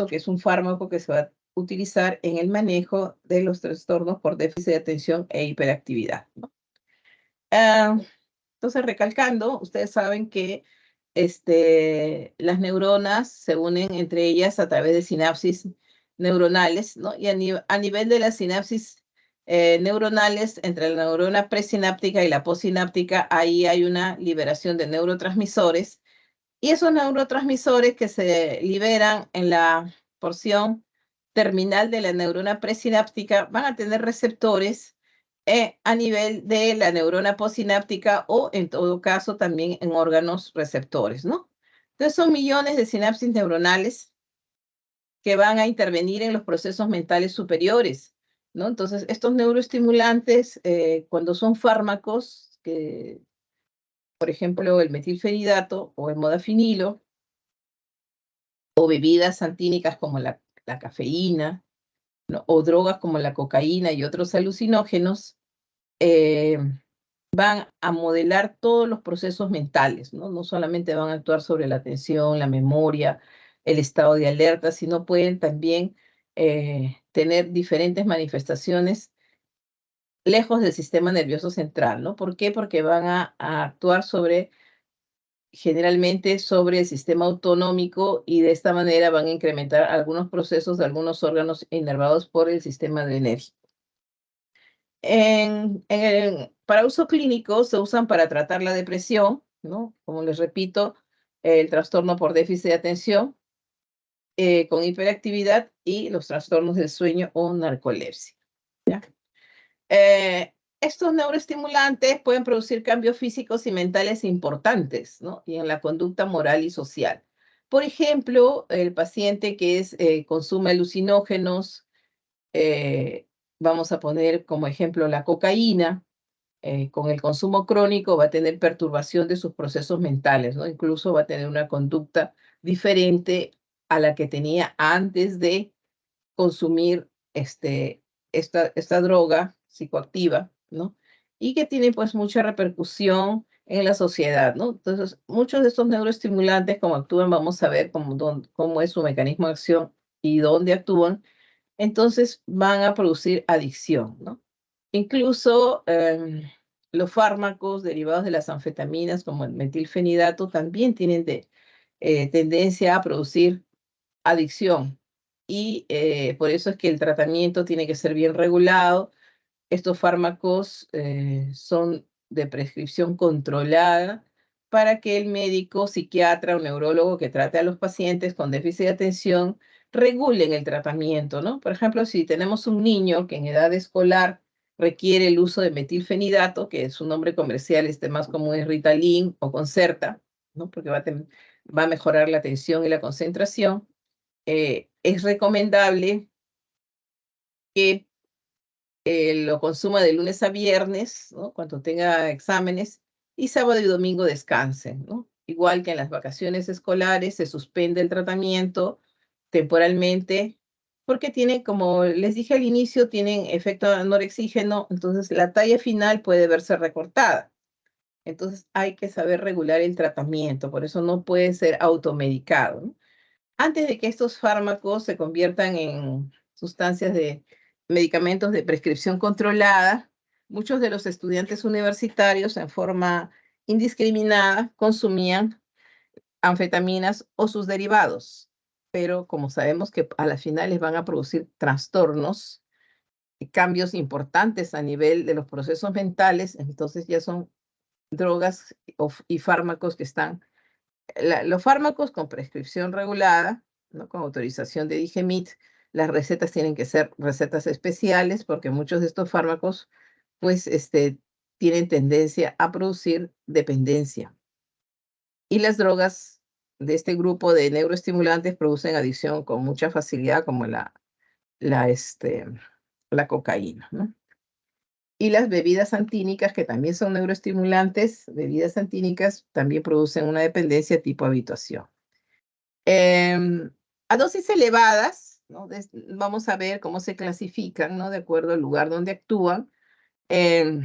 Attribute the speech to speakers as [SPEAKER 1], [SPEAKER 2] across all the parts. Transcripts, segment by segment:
[SPEAKER 1] que es un fármaco que se va a utilizar en el manejo de los trastornos por déficit de atención e hiperactividad, ¿no? Entonces, recalcando, ustedes saben que las neuronas se unen entre ellas a través de sinapsis neuronales, ¿no? Y a nivel de las sinapsis neuronales, entre la neurona presináptica y la postsináptica, ahí hay una liberación de neurotransmisores. Y esos neurotransmisores que se liberan en la porción terminal de la neurona presináptica van a tener receptores a nivel de la neurona postsináptica o en todo caso también en órganos receptores, ¿no? Entonces son millones de sinapsis neuronales que van a intervenir en los procesos mentales superiores, ¿no? Entonces estos neuroestimulantes, cuando son fármacos, que, por ejemplo, el metilfenidato o el modafinilo, o bebidas antínicas como la cafeína, ¿no? O drogas como la cocaína y otros alucinógenos, van a modelar todos los procesos mentales, ¿no? No solamente van a actuar sobre la atención, la memoria, el estado de alerta, sino pueden también tener diferentes manifestaciones lejos del sistema nervioso central, ¿no? ¿Por qué? Porque van a actuar generalmente sobre el sistema autonómico y de esta manera van a incrementar algunos procesos de algunos órganos inervados por el sistema adrenérgico. Para uso clínico se usan para tratar la depresión, ¿no? Como les repito, el trastorno por déficit de atención con hiperactividad y los trastornos del sueño o narcolepsia, ¿ya? Estos neuroestimulantes pueden producir cambios físicos y mentales importantes, ¿no? Y en la conducta moral y social. Por ejemplo, el paciente que consume alucinógenos, vamos a poner como ejemplo la cocaína, con el consumo crónico va a tener perturbación de sus procesos mentales, ¿no? Incluso va a tener una conducta diferente a la que tenía antes de consumir esta droga psicoactiva, ¿no? Y que tiene pues mucha repercusión en la sociedad, ¿no? Entonces, muchos de estos neuroestimulantes, cómo actúan, vamos a ver cómo es su mecanismo de acción y dónde actúan, entonces van a producir adicción, ¿no? Incluso los fármacos derivados de las anfetaminas, como el metilfenidato, también tienen tendencia a producir adicción. Y por eso es que el tratamiento tiene que ser bien regulado. Estos fármacos son de prescripción controlada para que el médico, psiquiatra o neurólogo que trate a los pacientes con déficit de atención regulen el tratamiento, ¿no? Por ejemplo, si tenemos un niño que en edad escolar requiere el uso de metilfenidato, que su nombre comercial más común es Ritalin o Concerta, ¿no? Porque va a mejorar la atención y la concentración. Es recomendable que lo consuma de lunes a viernes, ¿no? Cuando tenga exámenes, y sábado y domingo descansen, ¿no? Igual que en las vacaciones escolares, se suspende el tratamiento temporalmente, porque tiene, como les dije al inicio, tienen efecto anorexígeno, entonces la talla final puede verse recortada. Entonces hay que saber regular el tratamiento, por eso no puede ser automedicado, ¿no? Antes de que estos fármacos se conviertan en sustancias de medicamentos de prescripción controlada, muchos de los estudiantes universitarios en forma indiscriminada consumían anfetaminas o sus derivados, pero como sabemos que a las finales van a producir trastornos y cambios importantes a nivel de los procesos mentales, entonces ya son drogas y fármacos que están los fármacos con prescripción regulada, ¿no? Con autorización de DIGEMIT, las recetas tienen que ser recetas especiales porque muchos de estos fármacos pues tienen tendencia a producir dependencia. Y las drogas de este grupo de neuroestimulantes producen adicción con mucha facilidad como la, este, la cocaína, ¿no? Y las bebidas antínicas, que también son neuroestimulantes, bebidas antínicas también producen una dependencia tipo habituación. A dosis elevadas, ¿no? Vamos a ver cómo se clasifican, ¿no? De acuerdo al lugar donde actúan. Em,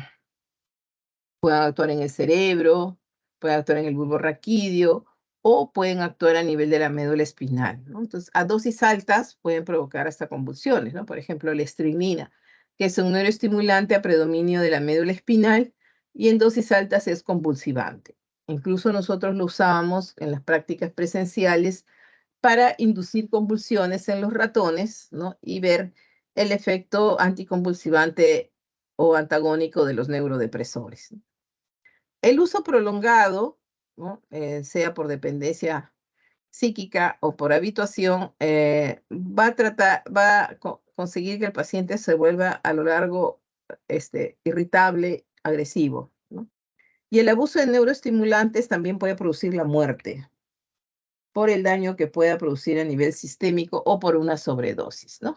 [SPEAKER 1] Pueden actuar en el cerebro, pueden actuar en el bulbo raquídeo o pueden actuar a nivel de la médula espinal, ¿no? Entonces, a dosis altas pueden provocar hasta convulsiones, ¿no? Por ejemplo, la estricnina, que es un neuroestimulante a predominio de la médula espinal y en dosis altas es convulsivante. Incluso nosotros lo usábamos en las prácticas presenciales para inducir convulsiones en los ratones, ¿no? Y ver el efecto anticonvulsivante o antagónico de los neurodepresores. El uso prolongado, ¿no? Sea por dependencia psíquica o por habituación, va a conseguir que el paciente se vuelva a lo largo irritable, agresivo, ¿no? Y el abuso de neuroestimulantes también puede producir la muerte por el daño que pueda producir a nivel sistémico o por una sobredosis, ¿no?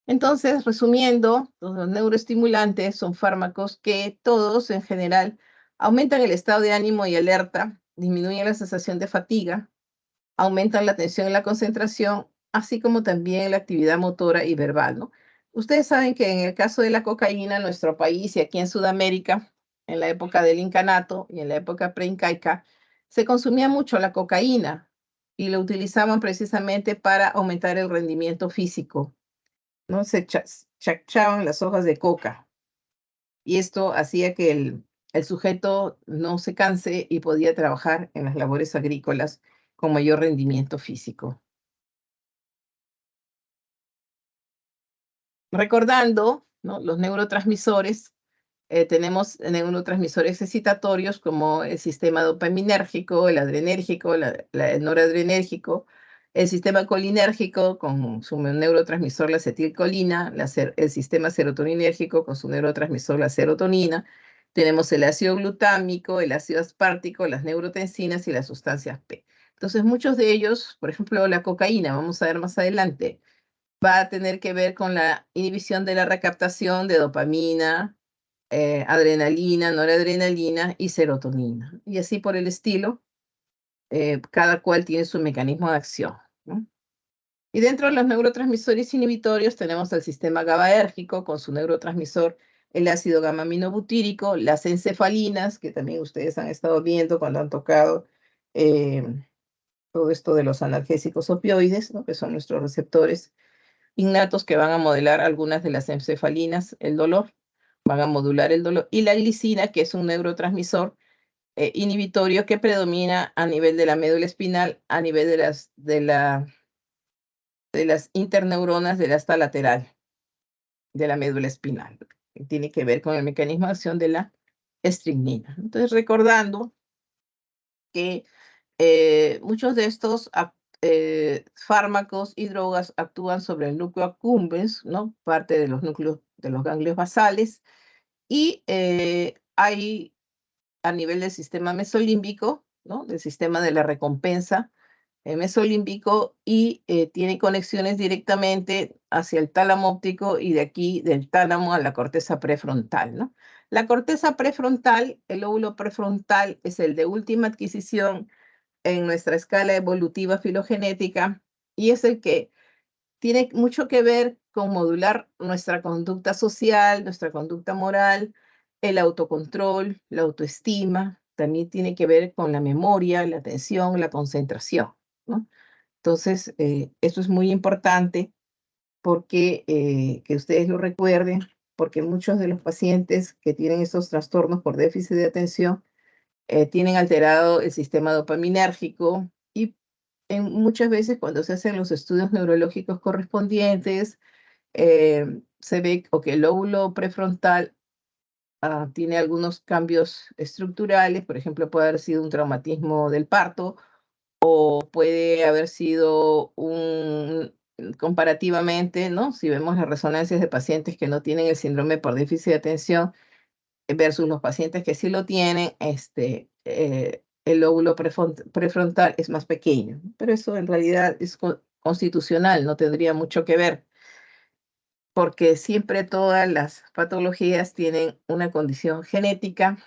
[SPEAKER 1] Entonces, resumiendo, los neuroestimulantes son fármacos que todos en general aumentan el estado de ánimo y alerta, disminuyen la sensación de fatiga, aumentan la atención y la concentración, así como también la actividad motora y verbal, ¿no? Ustedes saben que en el caso de la cocaína en nuestro país y aquí en Sudamérica, en la época del incanato y en la época preincaica, se consumía mucho la cocaína y lo utilizaban precisamente para aumentar el rendimiento físico, ¿no? Se chachaban las hojas de coca y esto hacía que el sujeto no se canse y podía trabajar en las labores agrícolas con mayor rendimiento físico. Recordando, ¿no? Los neurotransmisores, tenemos neurotransmisores excitatorios como el sistema dopaminérgico, el adrenérgico, el noradrenérgico, el sistema colinérgico con su neurotransmisor la acetilcolina, el sistema serotoninérgico con su neurotransmisor la serotonina. Tenemos el ácido glutámico, el ácido aspartico, las neurotensinas y las sustancias P. Entonces, muchos de ellos, por ejemplo, la cocaína, vamos a ver más adelante, va a tener que ver con la inhibición de la recaptación de dopamina, adrenalina, noradrenalina y serotonina. Y así por el estilo, cada cual tiene su mecanismo de acción, ¿no? Y dentro de los neurotransmisores inhibitorios tenemos el sistema GABAérgico con su neurotransmisor, el ácido gamma-aminobutírico, las encefalinas, que también ustedes han estado viendo cuando han tocado eh, todo esto de los analgésicos opioides, ¿no? Que son nuestros receptores innatos que van a modelar algunas de las encefalinas, el dolor, van a modular el dolor, y la glicina, que es un neurotransmisor inhibitorio que predomina a nivel de la médula espinal, a nivel de las interneuronas del asta lateral de la médula espinal, que tiene que ver con el mecanismo de acción de la estricnina. Entonces, recordando que muchos de estos fármacos y drogas actúan sobre el núcleo accumbens, ¿no? Parte de los núcleos de los ganglios basales, y hay a nivel del sistema mesolímbico, ¿no? Del sistema de la recompensa mesolímbico, y tiene conexiones directamente hacia el tálamo óptico y de aquí del tálamo a la corteza prefrontal, ¿no? La corteza prefrontal, el lóbulo prefrontal, es el de última adquisición en nuestra escala evolutiva filogenética y es el que tiene mucho que ver con modular nuestra conducta social, nuestra conducta moral, el autocontrol, la autoestima, también tiene que ver con la memoria, la atención, la concentración, ¿no? Entonces, esto es muy importante porque que ustedes lo recuerden, porque muchos de los pacientes que tienen estos trastornos por déficit de atención tienen alterado el sistema dopaminérgico y muchas veces cuando se hacen los estudios neurológicos correspondientes, se ve o que el lóbulo prefrontal tiene algunos cambios estructurales, por ejemplo, puede haber sido un traumatismo del parto o puede haber sido comparativamente, ¿no? Si vemos las resonancias de pacientes que no tienen el síndrome por déficit de atención, versus los pacientes que sí lo tienen, el lóbulo prefrontal es más pequeño, pero eso en realidad es constitucional, no tendría mucho que ver, porque siempre todas las patologías tienen una condición genética,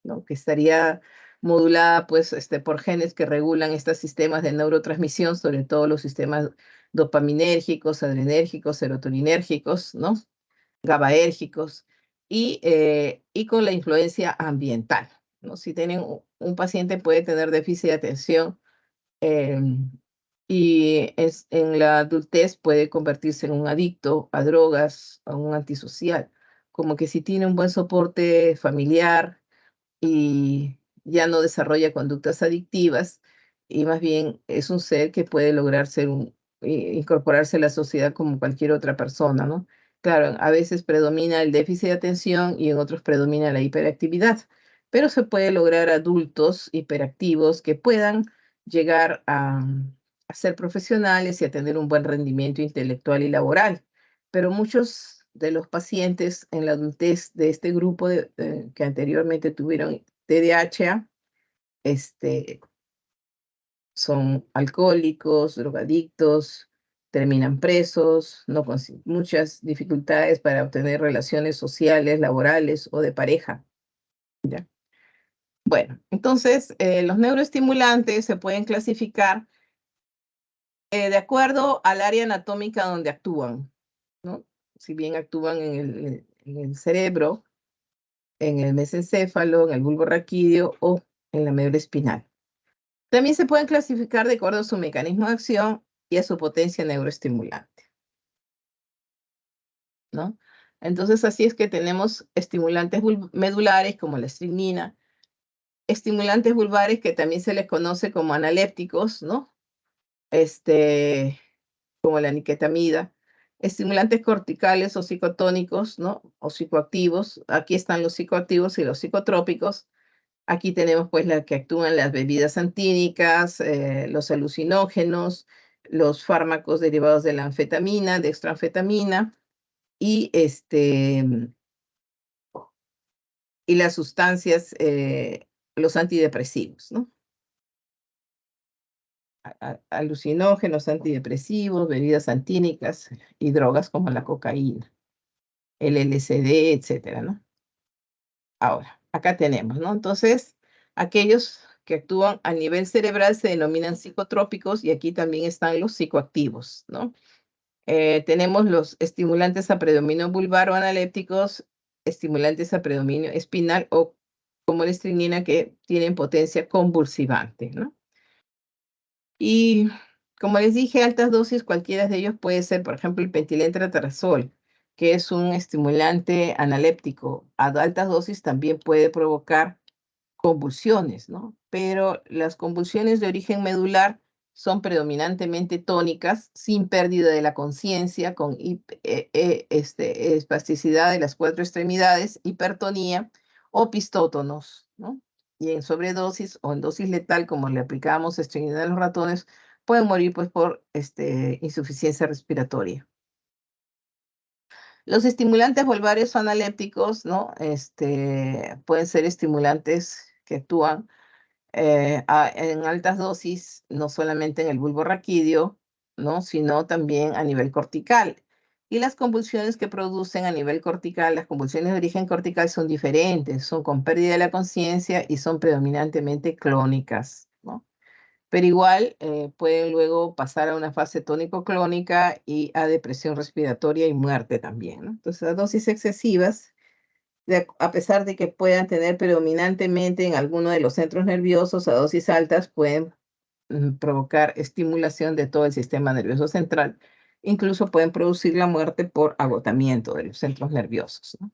[SPEAKER 1] ¿no? Que estaría modulada pues, por genes que regulan estos sistemas de neurotransmisión, sobre todo los sistemas dopaminérgicos, adrenérgicos, serotoninérgicos, ¿no? GABAérgicos y con la influencia ambiental, ¿no? Si tienen un paciente puede tener déficit de atención y en la adultez puede convertirse en un adicto a drogas, a un antisocial, como que si tiene un buen soporte familiar y ya no desarrolla conductas adictivas, y más bien es un ser que puede lograr incorporarse a la sociedad como cualquier otra persona, ¿no? Claro, a veces predomina el déficit de atención y en otros predomina la hiperactividad, pero se puede lograr adultos hiperactivos que puedan llegar a ser profesionales y a tener un buen rendimiento intelectual y laboral. Pero muchos de los pacientes en la adultez de este grupo que anteriormente tuvieron TDAH, este, son alcohólicos, drogadictos, terminan presos, no muchas dificultades para obtener relaciones sociales, laborales o de pareja. ¿Ya? Bueno, entonces los neuroestimulantes se pueden clasificar de acuerdo al área anatómica donde actúan, ¿no? Si bien actúan en el cerebro, en el mesencéfalo, en el bulbo raquídeo o en la médula espinal. También se pueden clasificar de acuerdo a su mecanismo de acción y a su potencia neuroestimulante, ¿no? Entonces, así es que tenemos estimulantes medulares como la estricnina, estimulantes vulvares que también se les conoce como analépticos, ¿no? Como la niquetamida, estimulantes corticales o psicotónicos, ¿no? O psicoactivos. Aquí están los psicoactivos y los psicotrópicos. Aquí tenemos pues las que actúan las bebidas antínicas, los alucinógenos, los fármacos derivados de la anfetamina, dextroanfetamina y, y las sustancias, los antidepresivos, ¿no? Alucinógenos, antidepresivos, bebidas antínicas y drogas como la cocaína, el LSD, etcétera, ¿no? Ahora, acá tenemos, ¿no? Entonces, aquellos que actúan a nivel cerebral se denominan psicotrópicos y aquí también están los psicoactivos, ¿no? Tenemos los estimulantes a predominio vulvar o analépticos, estimulantes a predominio espinal o como la estricnina que tienen potencia convulsivante, ¿no? Y como les dije, altas dosis, cualquiera de ellos puede ser, por ejemplo, el pentilentrazol, que es un estimulante analéptico. A altas dosis también puede provocar convulsiones, ¿no? Pero las convulsiones de origen medular son predominantemente tónicas, sin pérdida de la conciencia, con espasticidad de las cuatro extremidades, hipertonía o pistótonos, ¿no? Y en sobredosis o en dosis letal, como le aplicamos estreñidad a los ratones, pueden morir pues por insuficiencia respiratoria. Los estimulantes vulvares o analépticos, ¿no? Pueden ser estimulantes que actúan en altas dosis, no solamente en el bulbo raquídeo, ¿no? Sino también a nivel cortical. Y las convulsiones que producen a nivel cortical, las convulsiones de origen cortical son diferentes, son con pérdida de la conciencia y son predominantemente clónicas, ¿no? Pero igual pueden luego pasar a una fase tónico-clónica y a depresión respiratoria y muerte también, ¿no? Entonces, las dosis excesivas a pesar de que puedan tener predominantemente en alguno de los centros nerviosos a dosis altas, pueden provocar estimulación de todo el sistema nervioso central. Incluso pueden producir la muerte por agotamiento de los centros nerviosos, ¿no?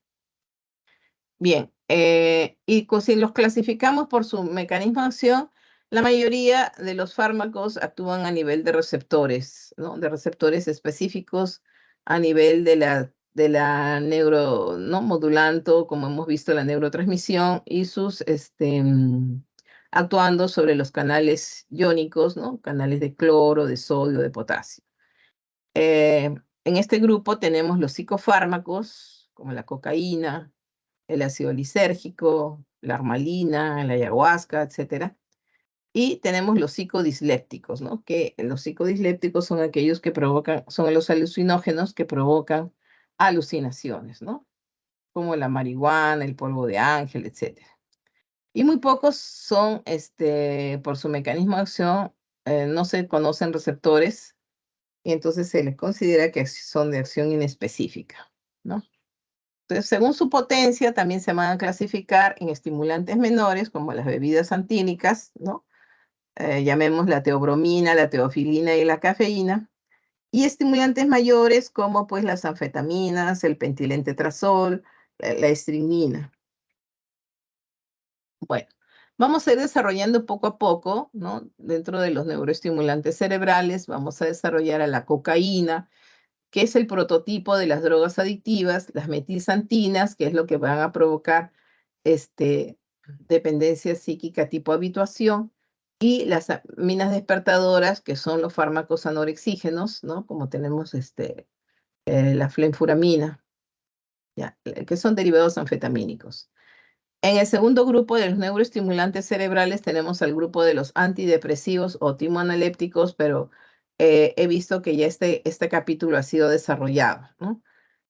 [SPEAKER 1] Bien, y si los clasificamos por su mecanismo de acción, la mayoría de los fármacos actúan a nivel de receptores, ¿no? De receptores específicos a nivel de la neuro, ¿no? Modulanto, como hemos visto, la neurotransmisión y actuando sobre los canales iónicos, ¿no? Canales de cloro, de sodio, de potasio. En este grupo tenemos los psicofármacos, como la cocaína, el ácido lisérgico, la armalina, la ayahuasca, etcétera. Y tenemos los psicodislépticos, ¿no? Que los psicodislépticos son aquellos que son los alucinógenos que provocan alucinaciones, ¿no? Como la marihuana, el polvo de ángel, etcétera. Y muy pocos son, por su mecanismo de acción, no se conocen receptores y entonces se les considera que son de acción inespecífica, ¿no? Entonces, según su potencia, también se van a clasificar en estimulantes menores, como las bebidas antínicas, ¿no? llamemos la teobromina, la teofilina y la cafeína, y estimulantes mayores como pues las anfetaminas, el pentilentrazol, la estrinina. Bueno, vamos a ir desarrollando poco a poco, ¿no? Dentro de los neuroestimulantes cerebrales vamos a desarrollar a la cocaína, que es el prototipo de las drogas adictivas, las metilsantinas, que es lo que van a provocar dependencia psíquica tipo habituación, y las aminas despertadoras, que son los fármacos anorexígenos, ¿no? Como tenemos la flenfuramina, ¿ya? Que son derivados anfetamínicos. En el segundo grupo de los neuroestimulantes cerebrales tenemos al grupo de los antidepresivos o timoanalépticos, pero he visto que ya este capítulo ha sido desarrollado, ¿no?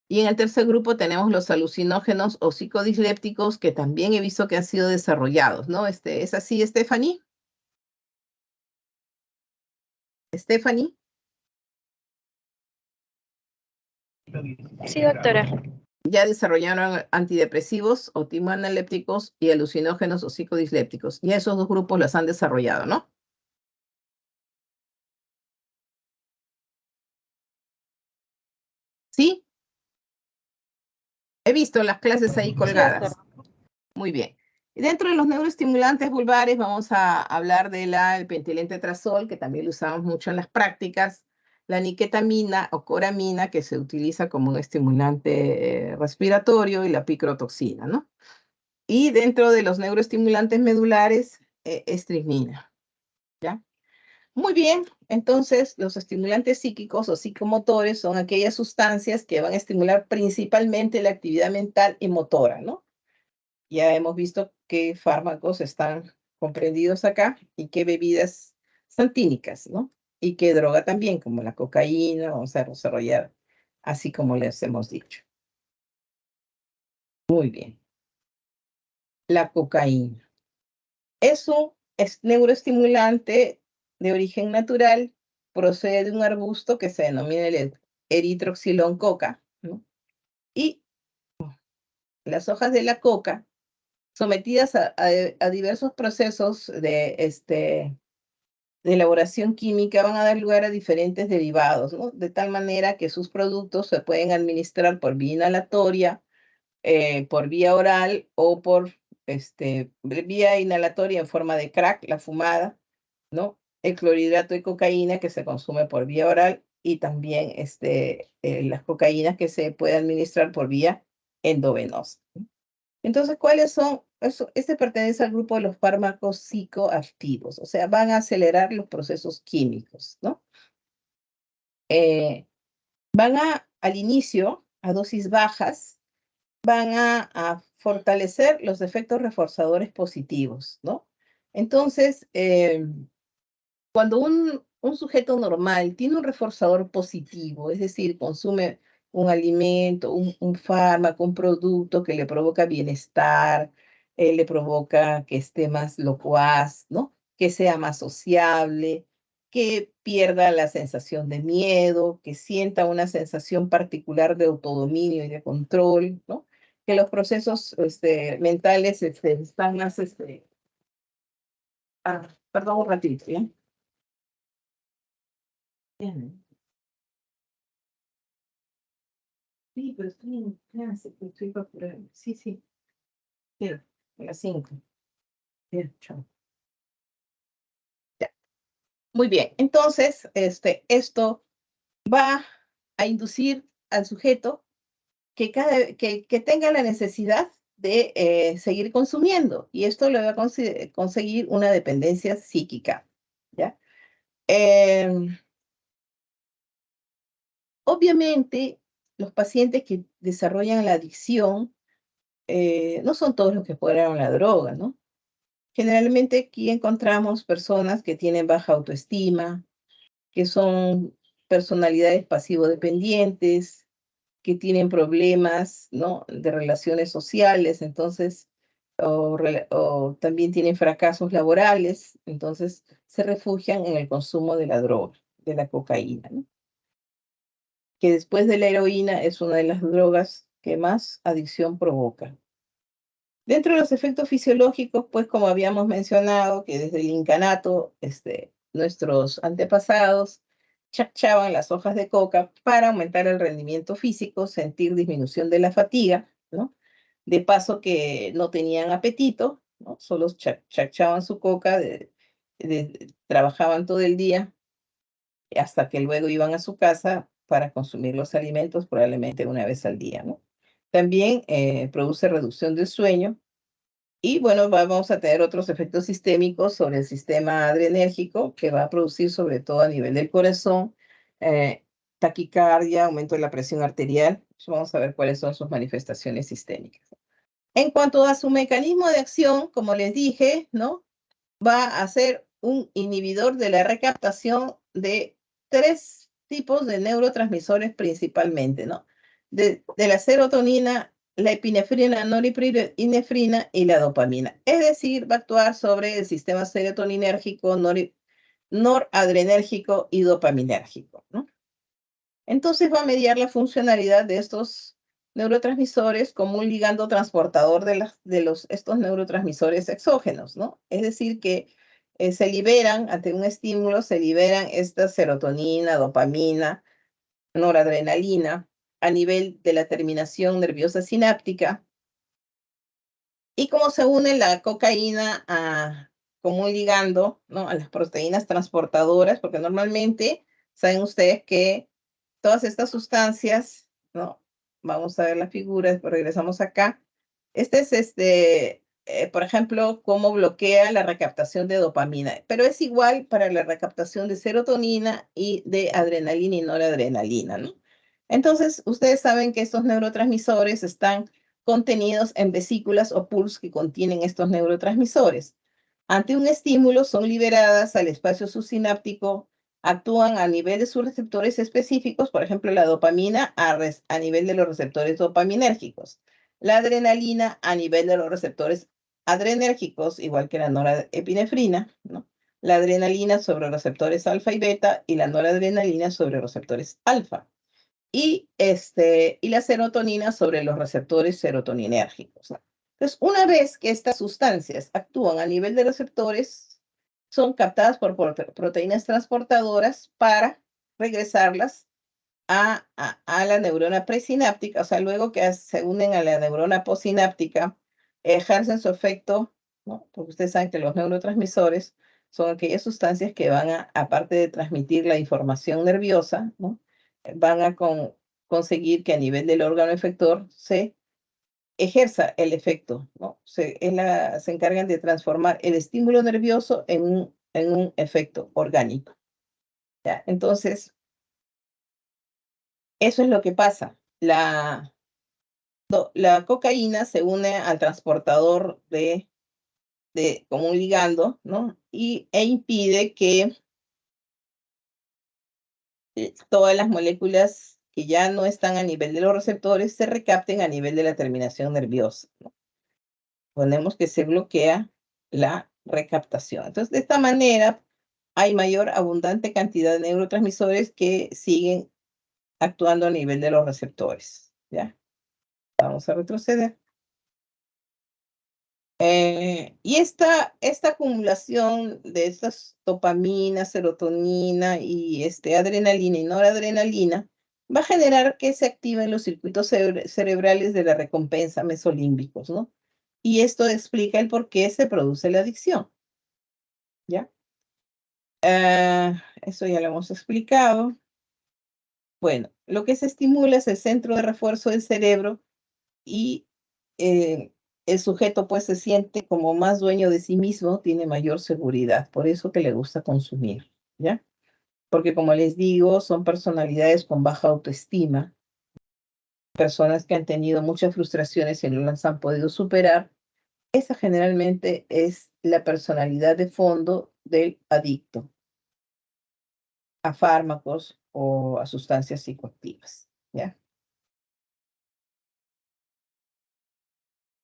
[SPEAKER 1] Y en el tercer grupo tenemos los alucinógenos o psicodislépticos, que también he visto que han sido desarrollados, ¿no? ¿Es así, Stephanie? ¿Stephanie?
[SPEAKER 2] Sí, doctora.
[SPEAKER 1] Ya desarrollaron antidepresivos o timoanalépticos y alucinógenos o psicodislépticos. Y esos dos grupos los han desarrollado, ¿no? ¿Sí? He visto las clases ahí colgadas.
[SPEAKER 2] Sí,
[SPEAKER 1] muy bien. Y dentro de los neuroestimulantes vulvares vamos a hablar del pentilentrazol, que también lo usamos mucho en las prácticas, la niquetamina o coramina, que se utiliza como un estimulante respiratorio, y la picrotoxina, ¿no? Y dentro de los neuroestimulantes medulares, estrimina, ¿ya? Muy bien, entonces los estimulantes psíquicos o psicomotores son aquellas sustancias que van a estimular principalmente la actividad mental y motora, ¿no? Ya hemos visto qué fármacos están comprendidos acá y qué bebidas santínicas, ¿no? Y qué droga también, como la cocaína, vamos a desarrollar, así como les hemos dicho. Muy bien. La cocaína. Es neuroestimulante de origen natural, procede de un arbusto que se denomina el eritroxilón coca, ¿no? Y las hojas de la coca, sometidas a diversos procesos de elaboración química, van a dar lugar a diferentes derivados, ¿no? De tal manera que sus productos se pueden administrar por vía inhalatoria, por vía oral o por vía inhalatoria en forma de crack, la fumada, ¿no? El clorhidrato de cocaína, que se consume por vía oral, y también las cocaínas que se pueden administrar por vía endovenosa. Entonces, ¿cuáles son? Este pertenece al grupo de los fármacos psicoactivos, o sea, van a acelerar los procesos químicos, ¿no? Al inicio, a dosis bajas, van a fortalecer los efectos reforzadores positivos, ¿no? Entonces, cuando un sujeto normal tiene un reforzador positivo, es decir, consume un alimento, un fármaco, un producto que le provoca bienestar, le provoca que esté más locuaz, ¿no? Que sea más sociable, que pierda la sensación de miedo, que sienta una sensación particular de autodominio y de control, ¿no? Que los procesos mentales están más... perdón un ratito, ¿ya? Bien. Sí, pero estoy en clase, pues, estoy para apurar. Sí, sí, sí, a las 5. Bien, chao. Ya. Muy bien, entonces, esto va a inducir al sujeto que tenga la necesidad de seguir consumiendo, y esto le va a conseguir una dependencia psíquica, ¿ya? Obviamente, los pacientes que desarrollan la adicción no son todos los que prueban la droga, ¿no? Generalmente aquí encontramos personas que tienen baja autoestima, que son personalidades pasivo-dependientes, que tienen problemas, ¿no? De relaciones sociales, entonces, o también tienen fracasos laborales, entonces se refugian en el consumo de la droga, de la cocaína, ¿no? Que después de la heroína es una de las drogas que más adicción provoca. Dentro de los efectos fisiológicos, pues como habíamos mencionado, que desde el incanato, nuestros antepasados chachaban las hojas de coca para aumentar el rendimiento físico, sentir disminución de la fatiga, ¿no? De paso que no tenían apetito, ¿no? Solo chachaban su coca, trabajaban todo el día hasta que luego iban a su casa para consumir los alimentos, probablemente una vez al día, ¿no? También produce reducción del sueño. Y bueno, vamos a tener otros efectos sistémicos sobre el sistema adrenérgico que va a producir sobre todo a nivel del corazón, taquicardia, aumento de la presión arterial. Vamos a ver cuáles son sus manifestaciones sistémicas. En cuanto a su mecanismo de acción, como les dije, ¿no? Va a ser un inhibidor de la recaptación de 3 tipos de neurotransmisores principalmente, ¿no? De la serotonina, la epinefrina, norepinefrina y la dopamina. Es decir, va a actuar sobre el sistema serotoninérgico, noradrenérgico y dopaminérgico, ¿no? Entonces va a mediar la funcionalidad de estos neurotransmisores como un ligando transportador de estos neurotransmisores exógenos, ¿no? Es decir, que se liberan, ante un estímulo, se liberan esta serotonina, dopamina, noradrenalina a nivel de la terminación nerviosa sináptica. Y como se une la cocaína como un ligando, ¿no? A las proteínas transportadoras, porque normalmente saben ustedes que todas estas sustancias, ¿no? Vamos a ver la figura, después regresamos acá. Este es, por ejemplo, cómo bloquea la recaptación de dopamina, pero es igual para la recaptación de serotonina y de adrenalina y noradrenalina, ¿no? Entonces, ustedes saben que estos neurotransmisores están contenidos en vesículas o pools que contienen estos neurotransmisores. Ante un estímulo son liberadas al espacio subsináptico, actúan a nivel de sus receptores específicos, por ejemplo, la dopamina a nivel de los receptores dopaminérgicos, la adrenalina a nivel de los receptores adrenérgicos, igual que la norepinefrina, ¿no? La adrenalina sobre receptores alfa y beta y la noradrenalina sobre receptores alfa. Y la serotonina sobre los receptores serotoninérgicos, ¿no? Entonces, una vez que estas sustancias actúan a nivel de receptores, son captadas por proteínas transportadoras para regresarlas a la neurona presináptica, o sea, luego que se unen a la neurona posináptica, ejercen su efecto, ¿no? Porque ustedes saben que los neurotransmisores son aquellas sustancias que van aparte de transmitir la información nerviosa, ¿no? Van a conseguir que a nivel del órgano efector se ejerza el efecto, ¿no? Se encargan de transformar el estímulo nervioso en un efecto orgánico, ¿ya? Entonces, eso es lo que pasa. La cocaína se une al transportador como un ligando, ¿no? E impide que todas las moléculas que ya no están a nivel de los receptores se recapten a nivel de la terminación nerviosa, ¿no? Ponemos que se bloquea la recaptación. Entonces, de esta manera, hay mayor abundante cantidad de neurotransmisores que siguen actuando a nivel de los receptores, ¿ya? Vamos a retroceder. Y esta acumulación de estas dopamina, serotonina y adrenalina y noradrenalina va a generar que se activen los circuitos cerebrales de la recompensa mesolímbicos, ¿no? Y esto explica el por qué se produce la adicción, ¿ya? Eso ya lo hemos explicado. Bueno, lo que se estimula es el centro de refuerzo del cerebro y el sujeto pues se siente como más dueño de sí mismo, tiene mayor seguridad, por eso que le gusta consumir, ¿ya? Porque como les digo, son personalidades con baja autoestima, personas que han tenido muchas frustraciones y no las han podido superar. Esa generalmente es la personalidad de fondo del adicto a fármacos o a sustancias psicoactivas, ¿ya?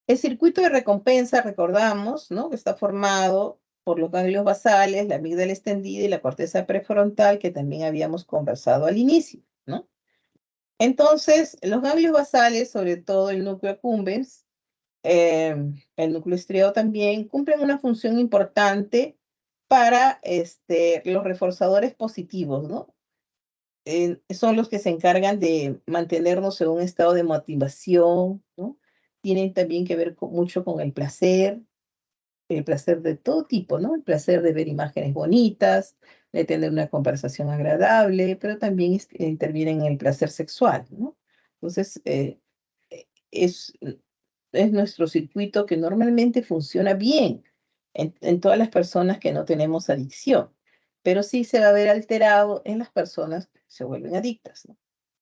[SPEAKER 1] El circuito de recompensa, recordamos, ¿no? Que está formado por los ganglios basales, la amígdala extendida y la corteza prefrontal, que también habíamos conversado al inicio, ¿no? Entonces, los ganglios basales, sobre todo el núcleo accumbens, el núcleo estriado también, cumplen una función importante para los reforzadores positivos, ¿no? Son los que se encargan de mantenernos en un estado de motivación, ¿no? Tienen también que ver mucho con el placer de todo tipo, ¿no? El placer de ver imágenes bonitas, de tener una conversación agradable, pero también intervienen en el placer sexual, ¿no? Entonces, es, es nuestro circuito que normalmente funciona bien en todas las personas que no tenemos adicción, pero sí se va a ver alterado en las personas que se vuelven adictas, ¿no?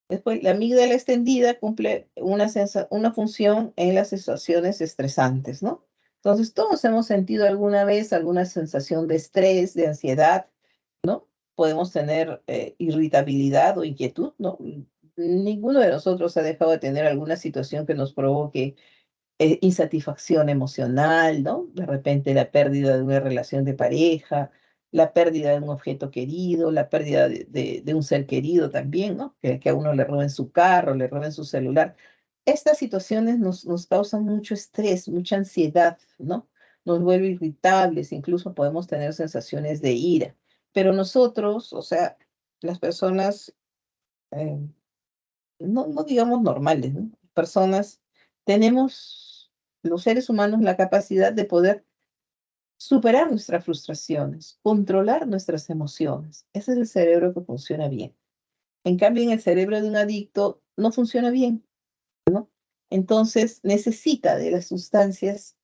[SPEAKER 1] Después, la amígdala extendida cumple una función en las situaciones estresantes, ¿no? Entonces, todos hemos sentido alguna vez alguna sensación de estrés, de ansiedad, ¿no? Podemos tener irritabilidad o inquietud, ¿no? Ninguno de nosotros ha dejado de tener alguna situación que nos provoque insatisfacción emocional, ¿no? De repente la pérdida de una relación de pareja, la pérdida de un objeto querido, la pérdida de un ser querido también, ¿no? Que a uno le roben su carro, le roben su celular. Estas situaciones nos causan mucho estrés, mucha ansiedad, ¿no? Nos vuelve irritables, incluso podemos tener sensaciones de ira. Pero nosotros, o sea, las personas, eh, no digamos normales, ¿no? Personas, tenemos los seres humanos la capacidad de poder superar nuestras frustraciones, controlar nuestras emociones. Ese es el cerebro que funciona bien. En cambio, en el cerebro de un adicto no funciona bien. Entonces, necesita de las sustancias,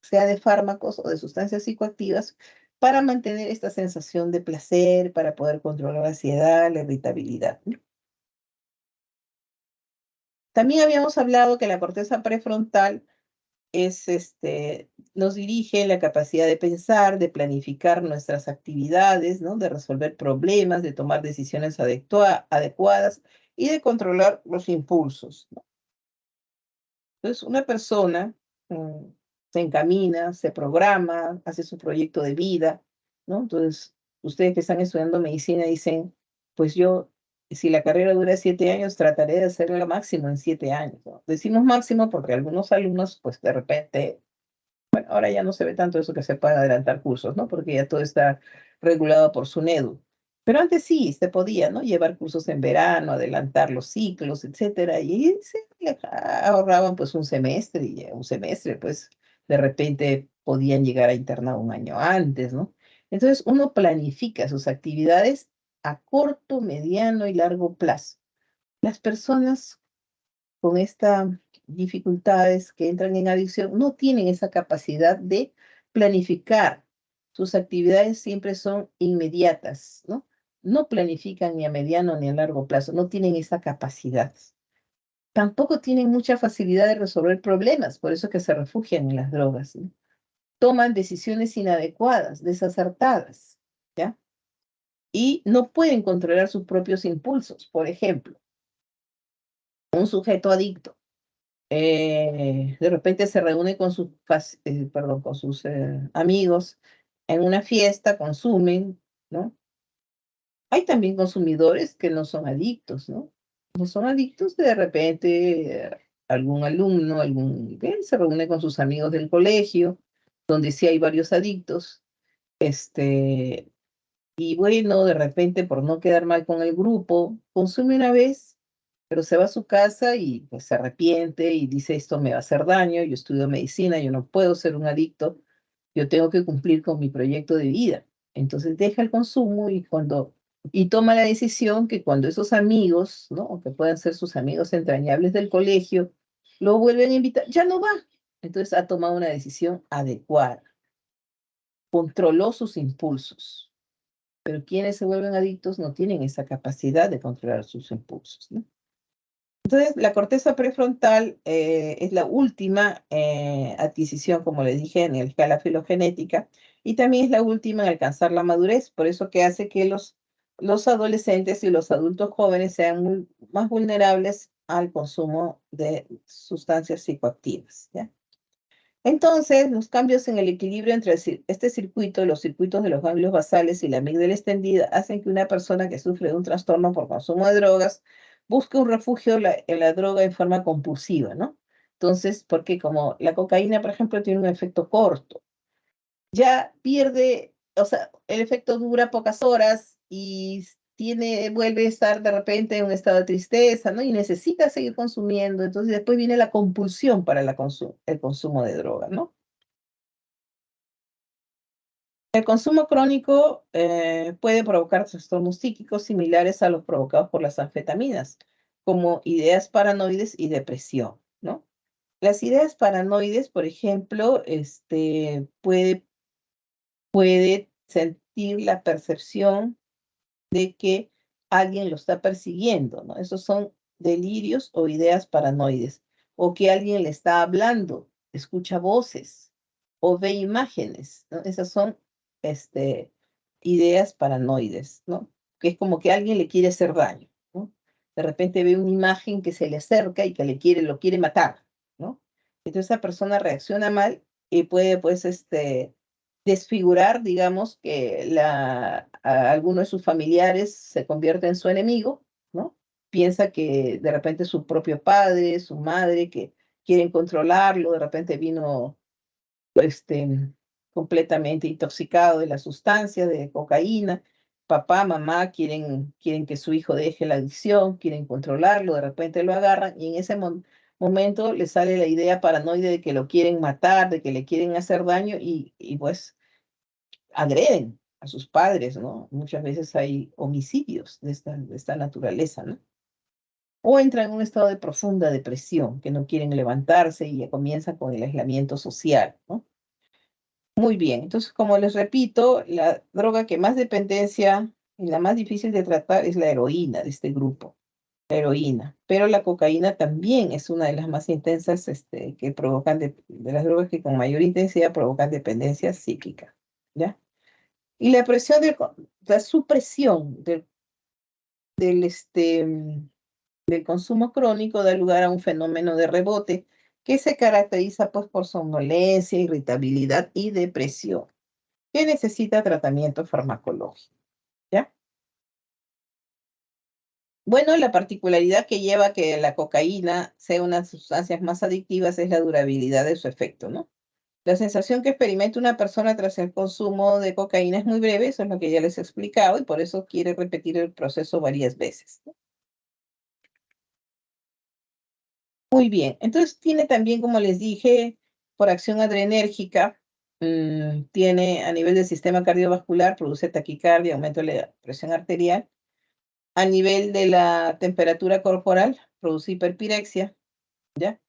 [SPEAKER 1] sea de fármacos o de sustancias psicoactivas, para mantener esta sensación de placer, para poder controlar la ansiedad, la irritabilidad, ¿no? También habíamos hablado que la corteza prefrontal nos dirige en la capacidad de pensar, de planificar nuestras actividades, ¿no? De resolver problemas, de tomar decisiones adecuadas y de controlar los impulsos, ¿no? Entonces, una persona se encamina, se programa, hace su proyecto de vida, ¿no? Entonces, ustedes que están estudiando medicina dicen, pues yo, si la carrera dura 7 años, trataré de hacerla máximo en 7 años, ¿no? Decimos máximo porque algunos alumnos, pues de repente, bueno, ahora ya no se ve tanto eso que se pueden adelantar cursos, ¿no? Porque ya todo está regulado por SUNEDU. Pero antes sí, se podía, ¿no? Llevar cursos en verano, adelantar los ciclos, etcétera, y se ahorraban pues un semestre, y un semestre, pues de repente podían llegar a internar un año antes, ¿no? Entonces uno planifica sus actividades a corto, mediano y largo plazo. Las personas con estas dificultades que entran en adicción no tienen esa capacidad de planificar. Sus actividades siempre son inmediatas, ¿no? No planifican ni a mediano ni a largo plazo, no tienen esa capacidad. Tampoco tienen mucha facilidad de resolver problemas, por eso que se refugian en las drogas, ¿no? Toman decisiones inadecuadas, desacertadas, ¿ya? Y no pueden controlar sus propios impulsos. Por ejemplo, un sujeto adicto de repente se reúne con con sus amigos en una fiesta, consumen, ¿no? Hay también consumidores que no son adictos, ¿no? No son adictos, de repente algún alumno, se reúne con sus amigos del colegio, donde sí hay varios adictos, y bueno, de repente por no quedar mal con el grupo, consume una vez, pero se va a su casa y pues se arrepiente y dice, esto me va a hacer daño, yo estudio medicina, yo no puedo ser un adicto, yo tengo que cumplir con mi proyecto de vida. Entonces deja el consumo y toma la decisión que cuando esos amigos, ¿no? O que puedan ser sus amigos entrañables del colegio, lo vuelven a invitar, ya no va. Entonces ha tomado una decisión adecuada, controló sus impulsos. Pero quienes se vuelven adictos no tienen esa capacidad de controlar sus impulsos, ¿no? Entonces, la corteza prefrontal es la última adquisición, como les dije, en la escala filogenética, y también es la última en alcanzar la madurez, por eso que hace que los adolescentes y los adultos jóvenes sean más vulnerables al consumo de sustancias psicoactivas, ¿ya? Entonces, los cambios en el equilibrio entre este circuito, los circuitos de los ganglios basales y la amígdala extendida, hacen que una persona que sufre de un trastorno por consumo de drogas busque un refugio en la droga en forma compulsiva, ¿no? Entonces, porque como la cocaína, por ejemplo, tiene un efecto corto, ya pierde, o sea, el efecto dura pocas horas y vuelve a estar de repente en un estado de tristeza, ¿no? Y necesita seguir consumiendo. Entonces después viene la compulsión para el consumo de droga, ¿no? El consumo crónico puede provocar trastornos psíquicos similares a los provocados por las anfetaminas, como ideas paranoides y depresión, ¿no? Las ideas paranoides, por ejemplo, puede sentir la percepción de que alguien lo está persiguiendo, ¿no? Esos son delirios o ideas paranoides, o que alguien le está hablando, escucha voces o ve imágenes, ¿no? Esas son ideas paranoides, ¿no? Que es como que alguien le quiere hacer daño, ¿no? De repente ve una imagen que se le acerca y que lo quiere matar, ¿no? Entonces esa persona reacciona mal y puede, pues, desfigurar, digamos, que alguno de sus familiares se convierte en su enemigo, ¿no? Piensa que de repente su propio padre, su madre, que quieren controlarlo, de repente vino completamente intoxicado de la sustancia, de cocaína. Papá, mamá quieren que su hijo deje la adicción, quieren controlarlo, de repente lo agarran y en ese momento le sale la idea paranoide de que lo quieren matar, de que le quieren hacer daño y pues agreden a sus padres, ¿no? Muchas veces hay homicidios de esta naturaleza, ¿no? O entran en un estado de profunda depresión, que no quieren levantarse y ya comienza con el aislamiento social, ¿no? Muy bien, entonces, como les repito, la droga que más dependencia y la más difícil de tratar es la heroína de este grupo, la heroína. Pero la cocaína también es una de las más intensas que provocan, de las drogas que con mayor intensidad provocan dependencia psíquica, ¿ya? Y la supresión del, este, del consumo crónico da lugar a un fenómeno de rebote que se caracteriza pues por somnolencia, irritabilidad y depresión, que necesita tratamiento farmacológico, ¿ya? Bueno, la particularidad que lleva a que la cocaína sea una de las sustancias más adictivas es la durabilidad de su efecto, ¿no? La sensación que experimenta una persona tras el consumo de cocaína es muy breve, eso es lo que ya les he explicado, y por eso quiere repetir el proceso varias veces, ¿no? Muy bien, entonces tiene también, como les dije, por acción adrenérgica, tiene a nivel del sistema cardiovascular, produce taquicardia, aumento de la presión arterial. A nivel de la temperatura corporal, produce hiperpirexia, ¿ya?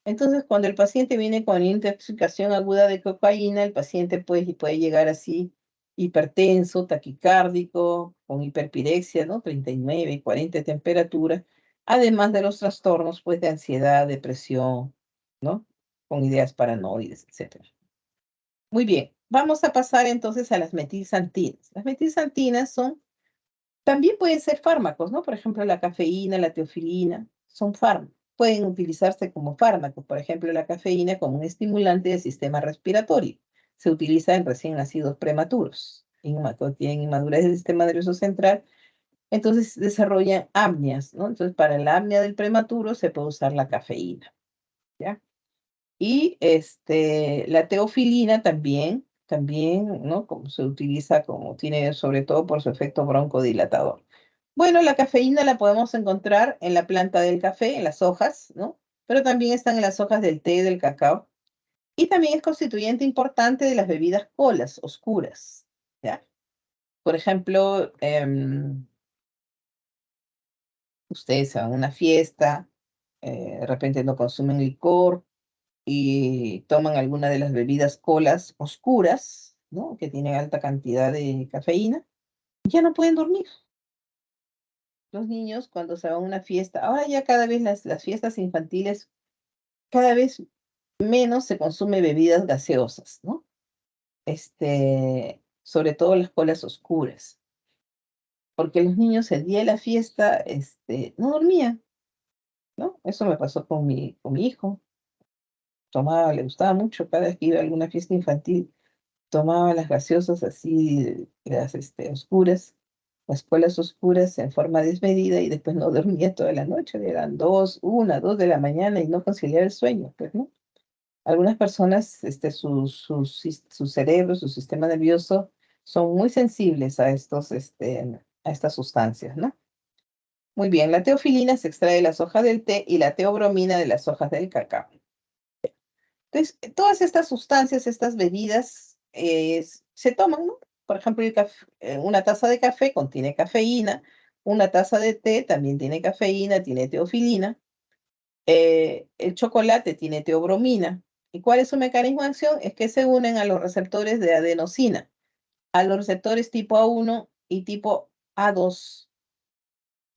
[SPEAKER 1] Entonces, cuando el paciente viene con intoxicación aguda de cocaína, el paciente puede llegar así hipertenso, taquicárdico, con hiperpirexia, ¿no? 39 y 40 de temperatura, además de los trastornos, pues, de ansiedad, depresión, ¿no? Con ideas paranoides, etcétera. Muy bien, vamos a pasar entonces a las metilxantinas. Las metilxantinas también pueden ser fármacos, ¿no? Por ejemplo, la cafeína, la teofilina, son fármacos. Pueden utilizarse como fármacos. Por ejemplo, la cafeína como un estimulante del sistema respiratorio. Se utiliza en recién nacidos prematuros. Cuando tienen inmadurez del sistema nervioso central, entonces desarrollan apneas, ¿no? Entonces, para la apnea del prematuro se puede usar la cafeína, ¿ya? Y la teofilina también, ¿no? Como se utiliza, como tiene sobre todo por su efecto broncodilatador. Bueno, la cafeína la podemos encontrar en la planta del café, en las hojas, ¿no? Pero también están en las hojas del té y del cacao. Y también es constituyente importante de las bebidas colas oscuras, ¿ya? Por ejemplo, ustedes van a una fiesta, de repente no consumen licor, y toman alguna de las bebidas colas oscuras, ¿no? Que tienen alta cantidad de cafeína, ya no pueden dormir. Los niños cuando se van a una fiesta, ahora ya cada vez las fiestas infantiles, cada vez menos se consume bebidas gaseosas, ¿no? Sobre todo las colas oscuras, porque los niños el día de la fiesta, no dormían, ¿no? Eso me pasó con mi hijo. Tomaba, le gustaba mucho cada vez que iba a alguna fiesta infantil tomaba las gaseosas así, las oscuras, escuelas oscuras en forma desmedida y después no dormía toda la noche, eran 2 de la mañana y no conciliaba el sueño, pues, ¿no? Algunas personas, su cerebro, su sistema nervioso, son muy sensibles a a estas sustancias, ¿no? Muy bien, la teofilina se extrae de las hojas del té y la teobromina de las hojas del cacao. Entonces, todas estas sustancias, estas bebidas, se toman, ¿no? Por ejemplo, una taza de café contiene cafeína, una taza de té también tiene cafeína, tiene teofilina, el chocolate tiene teobromina. ¿Y cuál es su mecanismo de acción? Es que se unen a los receptores de adenosina, a los receptores tipo A1 y tipo A2,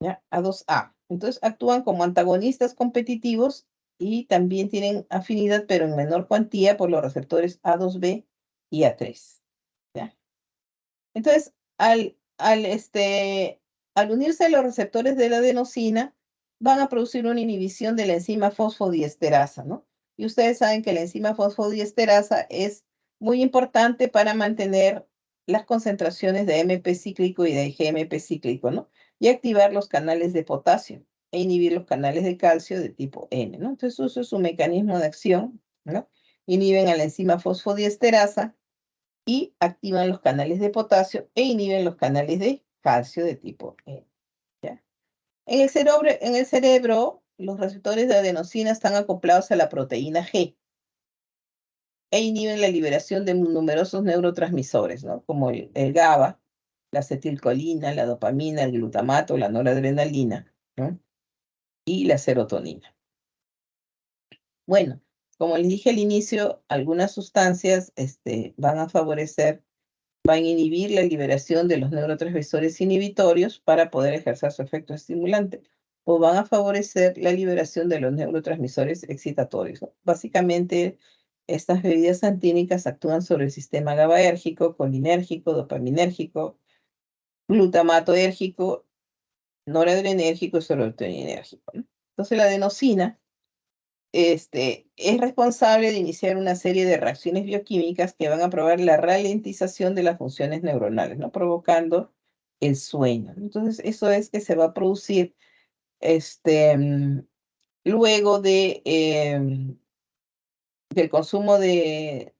[SPEAKER 1] ¿ya? A2A. Entonces actúan como antagonistas competitivos y también tienen afinidad, pero en menor cuantía por los receptores A2B y A3, ¿ya? Entonces, al unirse a los receptores de la adenosina, van a producir una inhibición de la enzima fosfodiesterasa, ¿no? Y ustedes saben que la enzima fosfodiesterasa es muy importante para mantener las concentraciones de AMP cíclico y de GMP cíclico, ¿no? Y activar los canales de potasio e inhibir los canales de calcio de tipo N, ¿no? Entonces, eso es su mecanismo de acción, ¿no? Inhiben a la enzima fosfodiesterasa y activan los canales de potasio e inhiben los canales de calcio de tipo E, ¿ya? En el cerebro, los receptores de adenosina están acoplados a la proteína G e inhiben la liberación de numerosos neurotransmisores, ¿no? Como el GABA, la acetilcolina, la dopamina, el glutamato, la noradrenalina, ¿no? Y la serotonina. Bueno, como les dije al inicio, algunas sustancias van a inhibir la liberación de los neurotransmisores inhibitorios para poder ejercer su efecto estimulante, o van a favorecer la liberación de los neurotransmisores excitatorios, ¿no? Básicamente, estas bebidas antínicas actúan sobre el sistema GABAérgico, colinérgico, dopaminérgico, glutamatoérgico, noradrenérgico y serotoninérgico, ¿no? Entonces, la adenosina es responsable de iniciar una serie de reacciones bioquímicas que van a provocar la ralentización de las funciones neuronales, ¿no? Provocando el sueño. Entonces, eso es que se va a producir luego del consumo de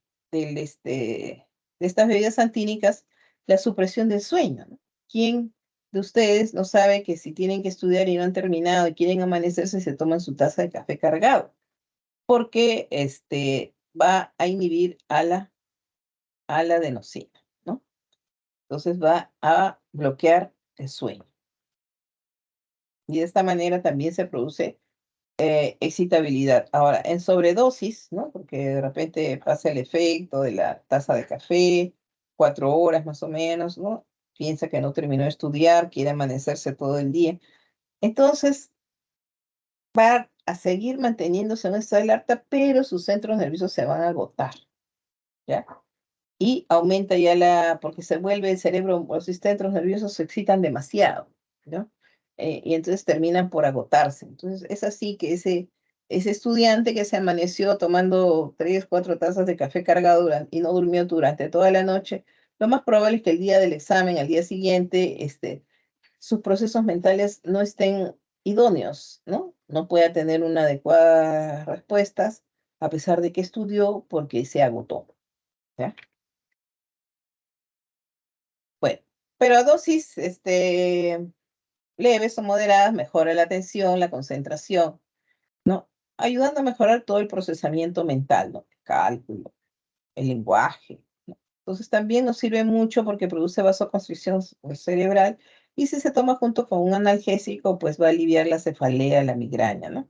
[SPEAKER 1] estas bebidas antínicas, la supresión del sueño, ¿no? ¿Quién de ustedes no sabe que si tienen que estudiar y no han terminado y quieren amanecerse, se toman su taza de café cargado? Porque va a inhibir a la adenosina, ¿no? Entonces va a bloquear el sueño. Y de esta manera también se produce excitabilidad. Ahora, en sobredosis, ¿no? Porque de repente pasa el efecto de la taza de café, 4 horas más o menos, ¿no? Piensa que no terminó de estudiar, quiere amanecerse todo el día. Entonces, va a seguir manteniéndose en un estado de alerta, pero sus centros nerviosos se van a agotar, ¿ya? Y aumenta ya porque se vuelve el cerebro, los centros nerviosos se excitan demasiado, ¿no? Y entonces terminan por agotarse. Entonces es así que ese estudiante que se amaneció tomando 3, 4 tazas de café cargado y no durmió durante toda la noche, lo más probable es que el día del examen, al día siguiente, sus procesos mentales no estén idóneos, ¿no? No pueda tener una adecuada respuestas a pesar de que estudió porque se agotó, ¿ya? Bueno, pero a dosis leves o moderadas mejora la atención, la concentración, ¿no? Ayudando a mejorar todo el procesamiento mental, ¿no? El cálculo, el lenguaje, ¿no? Entonces también nos sirve mucho porque produce vasoconstricción cerebral y si se toma junto con un analgésico, pues va a aliviar la cefalea, la migraña, ¿no?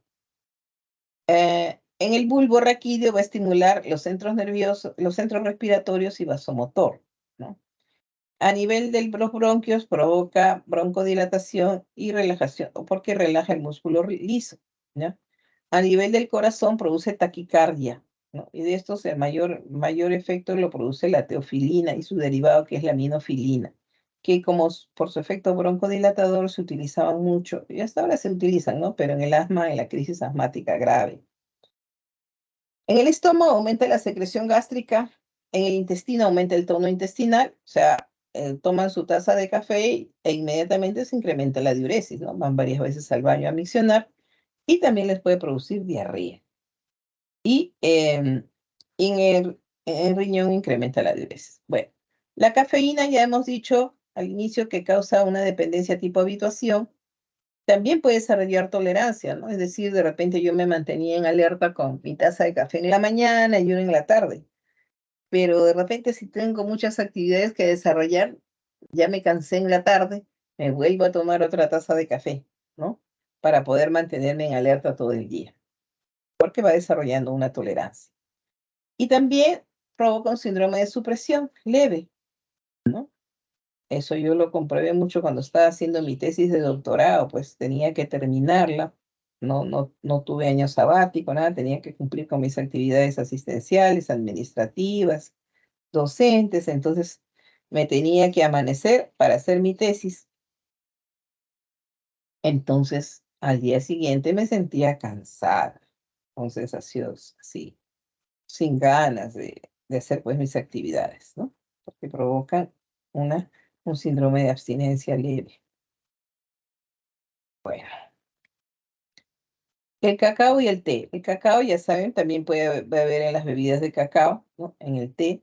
[SPEAKER 1] En el bulbo raquídeo va a estimular los centros nerviosos, los centros respiratorios y vasomotor, ¿no? A nivel de los bronquios provoca broncodilatación y relajación, o porque relaja el músculo liso, ¿ya? A nivel del corazón produce taquicardia, ¿no? Y de estos el mayor efecto lo produce la teofilina y su derivado que es la aminofilina, que como por su efecto broncodilatador se utilizaban mucho, y hasta ahora se utilizan, ¿no? Pero en el asma, en la crisis asmática grave. En el estómago aumenta la secreción gástrica, en el intestino aumenta el tono intestinal, o sea, toman su taza de café e inmediatamente se incrementa la diuresis, ¿no? Van varias veces al baño a miccionar y también les puede producir diarrea. Y en el riñón incrementa la diuresis. Bueno, la cafeína ya hemos dicho al inicio que causa una dependencia tipo habituación. También puede desarrollar tolerancia, ¿no? Es decir, de repente yo me mantenía en alerta con mi taza de café en la mañana y una en la tarde. Pero de repente si tengo muchas actividades que desarrollar, ya me cansé en la tarde, me vuelvo a tomar otra taza de café, ¿no? Para poder mantenerme en alerta todo el día, porque va desarrollando una tolerancia. Y también provoca un síndrome de supresión leve, ¿no? Eso yo lo comprobé mucho cuando estaba haciendo mi tesis de doctorado, pues tenía que terminarla. No tuve año sabático, nada, tenía que cumplir con mis actividades asistenciales, administrativas, docentes, entonces me tenía que amanecer para hacer mi tesis. Entonces, al día siguiente me sentía cansada, con sensaciones así, sin ganas de hacer pues mis actividades, ¿no? Porque provocan un síndrome de abstinencia leve. Bueno, el cacao y el té. El cacao, ya saben, también puede haber en las bebidas de cacao, ¿no? En el té,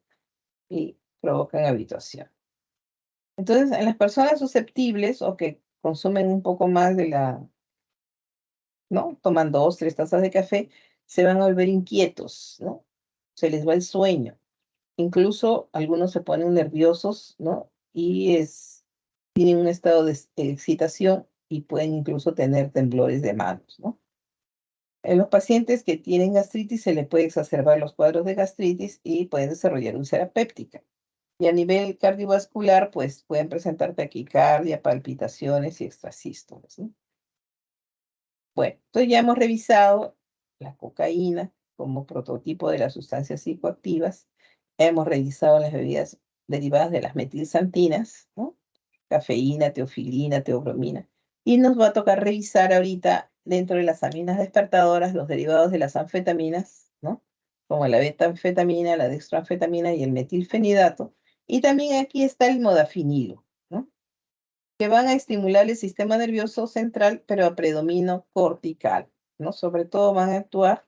[SPEAKER 1] y provocan habituación. Entonces, en las personas susceptibles o que consumen un poco más ¿no? Toman 2, 3 tazas de café, se van a volver inquietos, ¿no? Se les va el sueño. Incluso algunos se ponen nerviosos, ¿no? Y tienen un estado de excitación y pueden incluso tener temblores de manos, ¿no? En los pacientes que tienen gastritis se les puede exacerbar los cuadros de gastritis y pueden desarrollar úlcera péptica. Y a nivel cardiovascular, pues pueden presentar taquicardia, palpitaciones y extrasístoles, ¿no? Bueno, entonces ya hemos revisado la cocaína como prototipo de las sustancias psicoactivas. Hemos revisado las bebidas derivadas de las metilsantinas, ¿no? Cafeína, teofilina, teobromina. Y nos va a tocar revisar ahorita dentro de las aminas despertadoras los derivados de las anfetaminas, ¿no? Como la betanfetamina, la dextroanfetamina y el metilfenidato. Y también aquí está el modafinilo, ¿no? Que van a estimular el sistema nervioso central, pero a predominio cortical, ¿no? Sobre todo van a actuar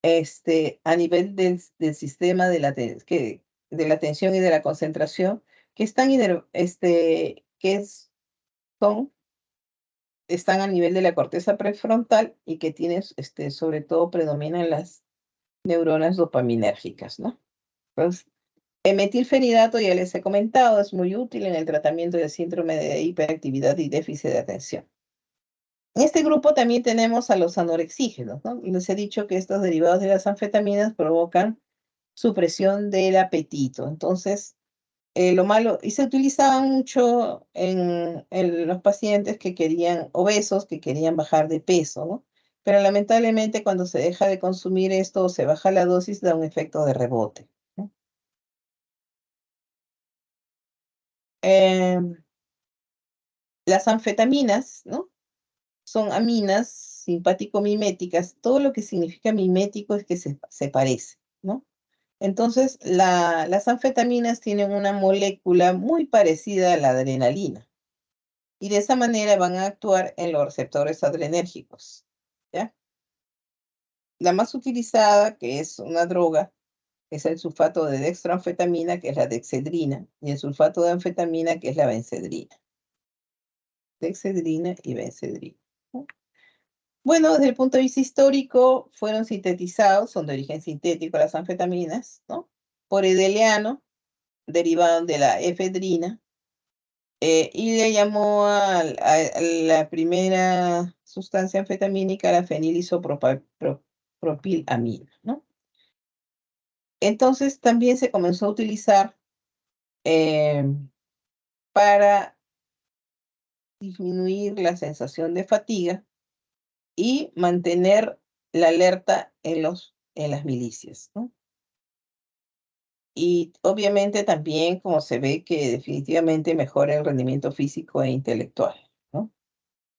[SPEAKER 1] a nivel del sistema de de la atención y de la concentración, que son, están a nivel de la corteza prefrontal y que tienen, sobre todo predominan las neuronas dopaminérgicas, ¿no? Entonces, el metilfenidato, ya les he comentado, es muy útil en el tratamiento del síndrome de hiperactividad y déficit de atención. En este grupo también tenemos a los anorexígenos, ¿no? Y les he dicho que estos derivados de las anfetaminas provocan supresión del apetito. Entonces, lo malo, y se utilizaban mucho en los pacientes que querían, obesos, que querían bajar de peso, ¿no? Pero lamentablemente cuando se deja de consumir esto o se baja la dosis, da un efecto de rebote, ¿no? Las anfetaminas, ¿no? Son aminas simpático-miméticas. Todo lo que significa mimético es que se parece, ¿no? Entonces, las anfetaminas tienen una molécula muy parecida a la adrenalina y de esa manera van a actuar en los receptores adrenérgicos, ¿ya? La más utilizada, que es una droga, es el sulfato de dextroanfetamina, que es la dexedrina, y el sulfato de anfetamina, que es la benzedrina. Dexedrina y benzedrina, ¿no? Bueno, desde el punto de vista histórico, fueron sintetizados, son de origen sintético las anfetaminas, ¿no? Por Edeliano, derivado de la efedrina, y le llamó a la primera sustancia anfetamínica la fenilisopropilamina, ¿no? Entonces también se comenzó a utilizar para disminuir la sensación de fatiga y mantener la alerta en las milicias, ¿no? Y obviamente también, como se ve, que definitivamente mejora el rendimiento físico e intelectual, ¿no?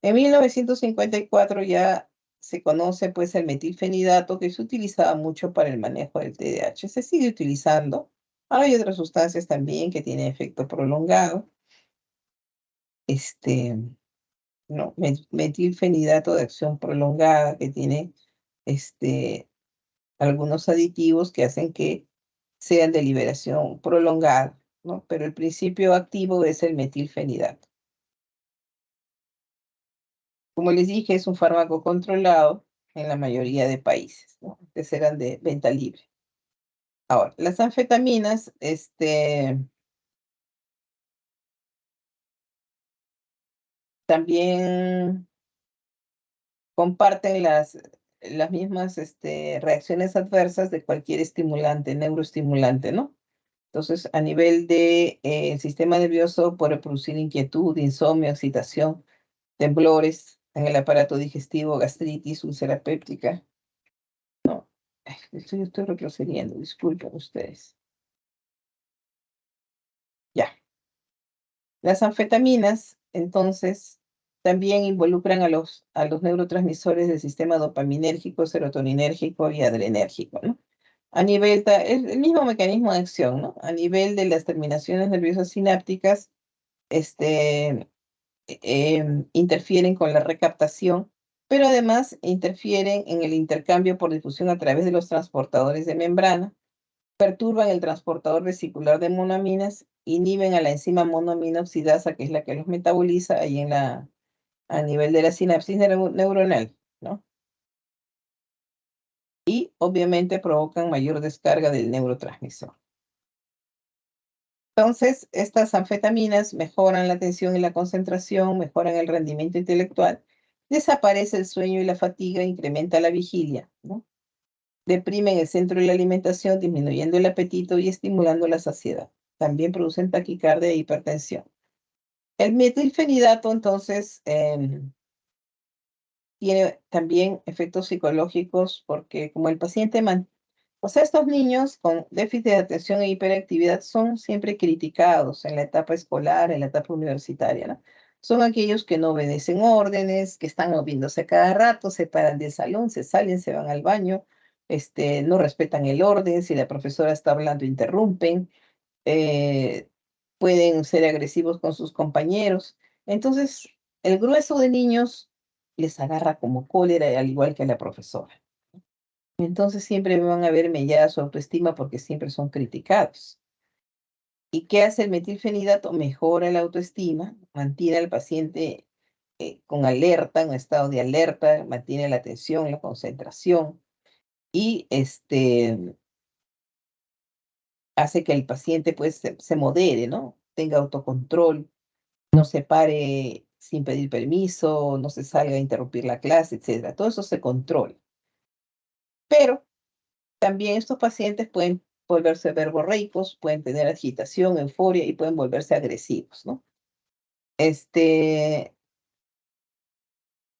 [SPEAKER 1] En 1954 ya se conoce pues el metilfenidato, que se utilizaba mucho para el manejo del TDAH. Se sigue utilizando, Hay otras sustancias también que tienen efecto prolongado. No, metilfenidato de acción prolongada que tiene algunos aditivos que hacen que sean de liberación prolongada, ¿no? Pero el principio activo es el metilfenidato. Como les dije, es un fármaco controlado en la mayoría de países, ¿no? Que serán de venta libre. Ahora, las anfetaminas, también comparten las mismas reacciones adversas de cualquier estimulante, neuroestimulante, ¿no? Entonces, a nivel de el sistema nervioso puede producir inquietud, insomnio, excitación, temblores en el aparato digestivo, gastritis, úlcera péptica. No, estoy retrocediendo, disculpen ustedes. Ya. Las anfetaminas, entonces, también involucran a los neurotransmisores del sistema dopaminérgico, serotoninérgico y adrenérgico, ¿no? A nivel, es el mismo mecanismo de acción, ¿no? A nivel de las terminaciones nerviosas sinápticas, interfieren con la recaptación, pero además interfieren en el intercambio por difusión a través de los transportadores de membrana, perturban el transportador vesicular de monoaminas, inhiben a la enzima monoamina oxidasa, que es la que los metaboliza ahí a nivel de la sinapsis neuronal, ¿no? Y obviamente provocan mayor descarga del neurotransmisor. Entonces, estas anfetaminas mejoran la atención y la concentración, mejoran el rendimiento intelectual, desaparece el sueño y la fatiga, incrementa la vigilia, ¿no? Deprimen el centro de la alimentación, disminuyendo el apetito y estimulando la saciedad. También producen taquicardia e hipertensión. El metilfenidato, entonces, tiene también efectos psicológicos porque como el paciente o sea, estos niños con déficit de atención e hiperactividad son siempre criticados en la etapa escolar, en la etapa universitaria, ¿no? Son aquellos que no obedecen órdenes, que están moviéndose cada rato, se paran del salón, se salen, se van al baño, no respetan el orden, si la profesora está hablando, interrumpen, eh, pueden ser agresivos con sus compañeros. Entonces, el grueso de niños les agarra como cólera, al igual que a la profesora. Entonces siempre van a ver mellada su autoestima porque siempre son criticados. ¿Y qué hace el metilfenidato? Mejora la autoestima, mantiene al paciente con alerta, en un estado de alerta, mantiene la atención, la concentración y hace que el paciente pues se modere, ¿no? Tenga autocontrol, no se pare sin pedir permiso, no se salga a interrumpir la clase, etcétera. Todo eso se controla. Pero también estos pacientes pueden volverse verborreicos, pueden tener agitación, euforia y pueden volverse agresivos, ¿no?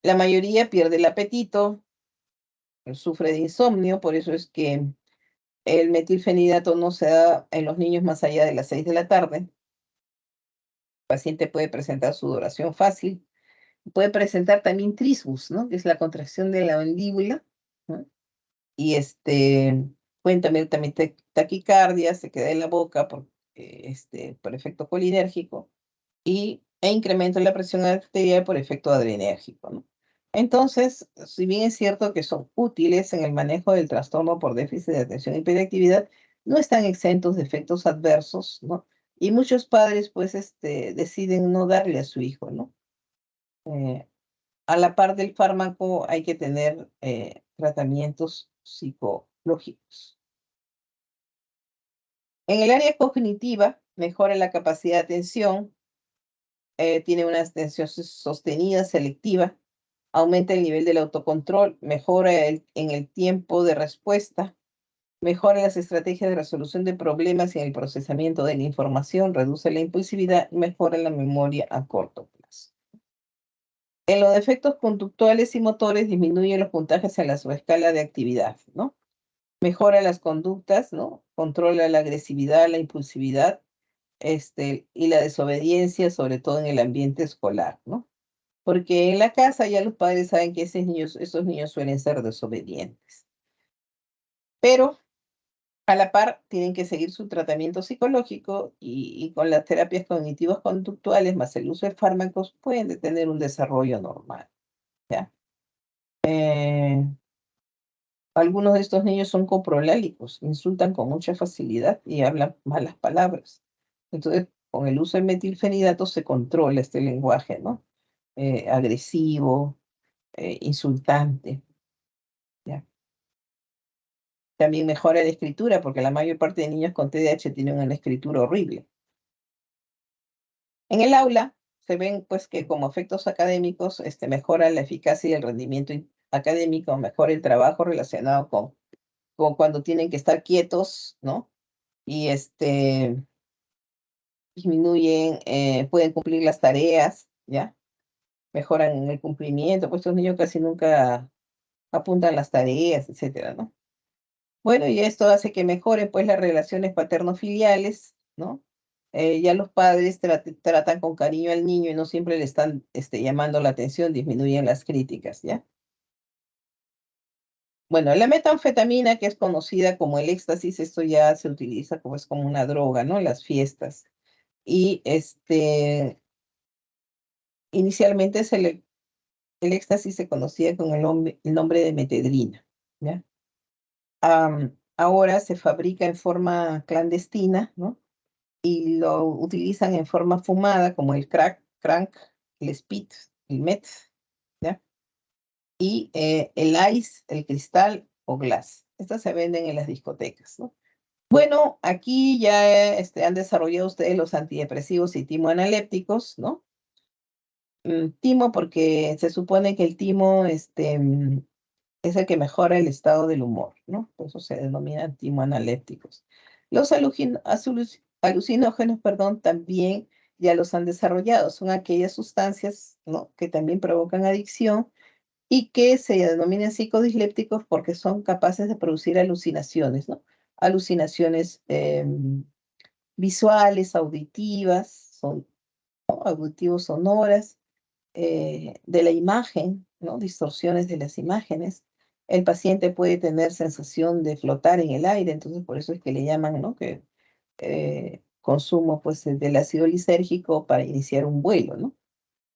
[SPEAKER 1] La mayoría pierde el apetito, sufre de insomnio, por eso es que el metilfenidato no se da en los niños más allá de las 6 de la tarde. El paciente puede presentar sudoración fácil, puede presentar también trismus, ¿no? Que es la contracción de la mandíbula, ¿no? Y pueden también taquicardia, se queda en la boca por efecto colinérgico e incremento en la presión arterial por efecto adrenérgico, ¿no? Entonces, si bien es cierto que son útiles en el manejo del trastorno por déficit de atención y hiperactividad, no están exentos de efectos adversos, ¿no? Y muchos padres, pues, deciden no darle a su hijo, ¿no? A la par del fármaco hay que tener tratamientos psicológicos. En el área cognitiva, mejora la capacidad de atención, tiene una atención sostenida, selectiva, aumenta el nivel del autocontrol, mejora en el tiempo de respuesta, mejora las estrategias de resolución de problemas y en el procesamiento de la información, reduce la impulsividad, mejora la memoria a corto plazo. En los defectos conductuales y motores disminuye los puntajes en la subescala de actividad, ¿no? Mejora las conductas, ¿no? Controla la agresividad, la impulsividad, y la desobediencia, sobre todo en el ambiente escolar, ¿no? Porque en la casa ya los padres saben que esos niños suelen ser desobedientes. Pero A la par, tienen que seguir su tratamiento psicológico y con las terapias cognitivas conductuales más el uso de fármacos pueden tener un desarrollo normal, ¿ya? Algunos de estos niños son coprolálicos, insultan con mucha facilidad y hablan malas palabras. Entonces, con el uso de metilfenidato se controla este lenguaje, ¿no? Agresivo, insultante, ¿ya? También mejora la escritura, porque la mayor parte de niños con TDAH tienen una escritura horrible. En el aula se ven pues que como efectos académicos mejora la eficacia y el rendimiento académico, mejora el trabajo relacionado con cuando tienen que estar quietos, ¿no? Y disminuyen, pueden cumplir las tareas, ¿ya? Mejoran en el cumplimiento, pues estos niños casi nunca apuntan las tareas, etcétera, ¿no? Bueno, y esto hace que mejoren pues las relaciones paterno-filiales, ¿no? Ya los padres tratan con cariño al niño y no siempre le están llamando la atención, disminuyen las críticas, ¿ya? Bueno, la metanfetamina, que es conocida como el éxtasis, esto ya se utiliza como una droga, ¿no? En las fiestas. Y inicialmente el éxtasis se conocía con el nombre de metedrina, ¿ya? Ahora se fabrica en forma clandestina, ¿no? Y lo utilizan en forma fumada, como el crank, el speed, el meth, ¿ya? Y el ice, el cristal o glass. Estas se venden en las discotecas, ¿no? Bueno, aquí ya han desarrollado ustedes los antidepresivos y timoanalépticos, ¿no? Timo porque se supone que el timo es el que mejora el estado del humor, ¿no? Por eso se denominan timoanalépticos. Los alucinógenos, perdón, también ya los han desarrollado. Son aquellas sustancias, ¿no? Que también provocan adicción y que se denominan psicodislépticos porque son capaces de producir alucinaciones, ¿no? Alucinaciones visuales, auditivas, ¿no? Auditivos sonoras, de la imagen, ¿no? Distorsiones de las imágenes. El paciente puede tener sensación de flotar en el aire, entonces por eso es que le llaman, ¿no? Que consumo pues del ácido lisérgico para iniciar un vuelo, ¿no?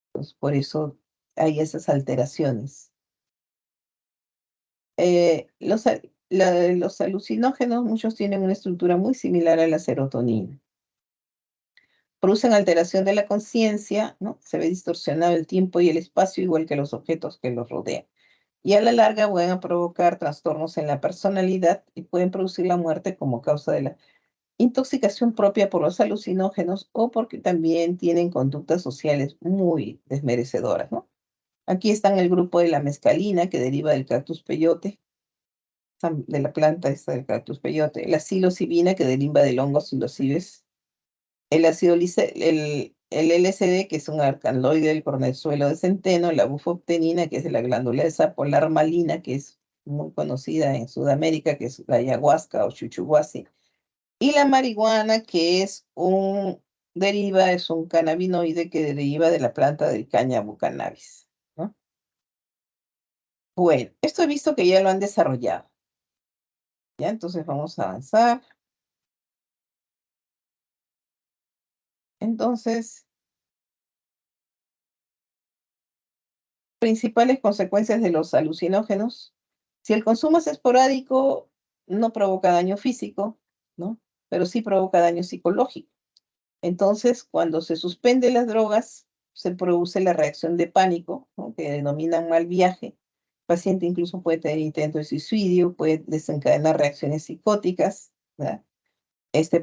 [SPEAKER 1] Entonces por eso hay esas alteraciones. Los alucinógenos, muchos tienen una estructura muy similar a la serotonina. Producen alteración de la conciencia, ¿no? Se ve distorsionado el tiempo y el espacio, igual que los objetos que los rodean. Y a la larga pueden provocar trastornos en la personalidad y pueden producir la muerte como causa de la intoxicación propia por los alucinógenos o porque también tienen conductas sociales muy desmerecedoras, ¿no? Aquí están el grupo de la mescalina, que deriva del cactus peyote, de la planta esta del cactus peyote, la psilocibina, que deriva del hongo psilocibes, el ácido el LSD, que es un alcaloide del cornezuelo de centeno, la bufoptenina, que es de la glándula de sapo, la armalina, que es muy conocida en Sudamérica, que es la ayahuasca o chuchuhuasi, y la marihuana, que es es un cannabinoide que deriva de la planta del cáñamo cannabis, ¿no? Bueno, esto he visto que ya lo han desarrollado, ¿ya? Entonces vamos a avanzar. Entonces, principales consecuencias de los alucinógenos. Si el consumo es esporádico, no provoca daño físico, ¿no? Pero sí provoca daño psicológico. Entonces, cuando se suspenden las drogas, se produce la reacción de pánico, ¿no? Que denominan mal viaje. El paciente incluso puede tener intento de suicidio, puede desencadenar reacciones psicóticas, ¿verdad?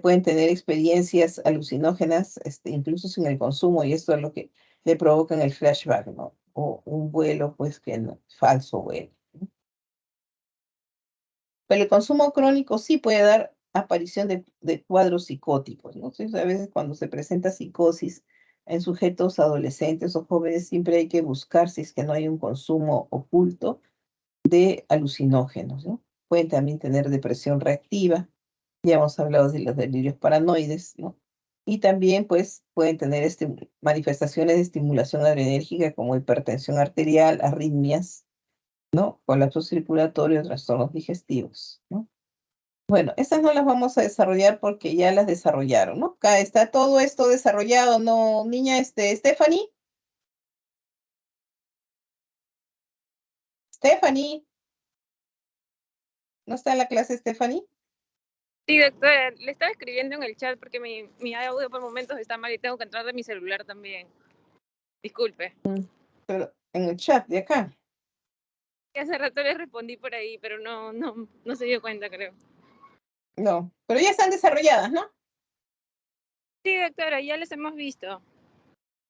[SPEAKER 1] Pueden tener experiencias alucinógenas, incluso sin el consumo, y esto es lo que le provocan el flashback, ¿no? O un vuelo, pues, que no, falso vuelo. Pero el consumo crónico sí puede dar aparición de cuadros psicóticos, ¿no? Entonces, a veces cuando se presenta psicosis en sujetos adolescentes o jóvenes, siempre hay que buscar si es que no hay un consumo oculto de alucinógenos, ¿no? Pueden también tener depresión reactiva, ya hemos hablado de los delirios paranoides, ¿no? Y también, pues, pueden tener manifestaciones de estimulación adrenérgica como hipertensión arterial, arritmias, ¿no? Colapso circulatorio, trastornos digestivos, ¿no? Bueno, estas no las vamos a desarrollar porque ya las desarrollaron, ¿no? Acá está todo esto desarrollado, ¿no, niña, Stephanie? Stephanie, ¿no está en la clase Stephanie?
[SPEAKER 2] Sí, doctora, le estaba escribiendo en el chat porque mi audio por momentos está mal y tengo que entrar de mi celular también. Disculpe.
[SPEAKER 1] Pero en el chat de acá.
[SPEAKER 2] Hace rato le respondí por ahí, pero no se dio cuenta, creo.
[SPEAKER 1] No, pero ya están desarrolladas, ¿no?
[SPEAKER 2] Sí, doctora, ya les hemos visto.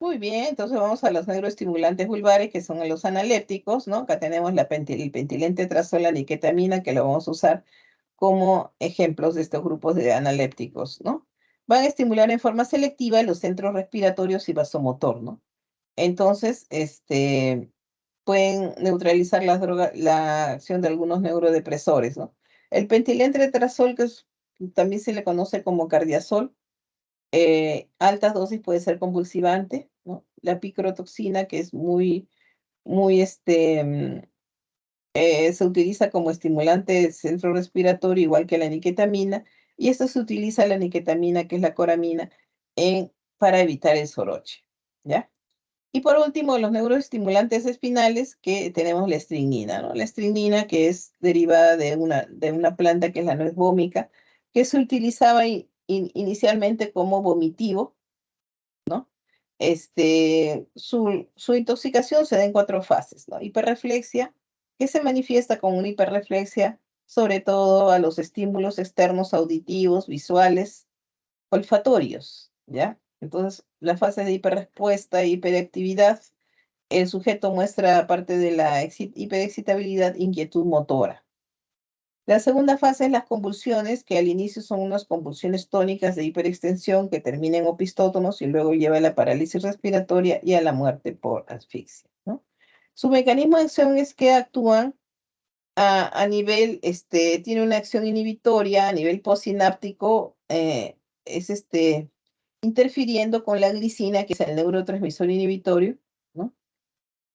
[SPEAKER 1] Muy bien, entonces vamos a los neuroestimulantes vulvares, que son los analépticos, ¿no? Acá tenemos el pentilente trazol, la niquetamina, que lo vamos a usar como ejemplos de estos grupos de analépticos, ¿no? Van a estimular en forma selectiva los centros respiratorios y vasomotor, ¿no? Entonces, pueden neutralizar la acción de algunos neurodepresores, ¿no? El pentilentretrazol, también se le conoce como cardiazol, altas dosis puede ser convulsivante, ¿no? La picrotoxina, que es muy, se utiliza como estimulante del centro respiratorio, igual que la niquetamina, y esto se utiliza la niquetamina, que es la coramina, para evitar el soroche, ¿ya? Y por último, los neuroestimulantes espinales, que tenemos la estrinina, ¿no? La estrinina, que es derivada de una planta que es la nuez vómica, que se utilizaba inicialmente como vomitivo, ¿no? Su intoxicación se da en 4 fases, ¿no? Hiperreflexia, que se manifiesta con una hiperreflexia sobre todo a los estímulos externos auditivos, visuales, olfatorios, ¿ya? Entonces, la fase de hiperrespuesta e hiperactividad, el sujeto muestra, aparte de la hiperexcitabilidad, inquietud motora. La segunda fase es las convulsiones, que al inicio son unas convulsiones tónicas de hiperextensión que terminan en opistótonos y luego lleva a la parálisis respiratoria y a la muerte por asfixia, ¿no? Su mecanismo de acción es que actúan a nivel, tiene una acción inhibitoria a nivel postsináptico, es interfiriendo con la glicina, que es el neurotransmisor inhibitorio, ¿no?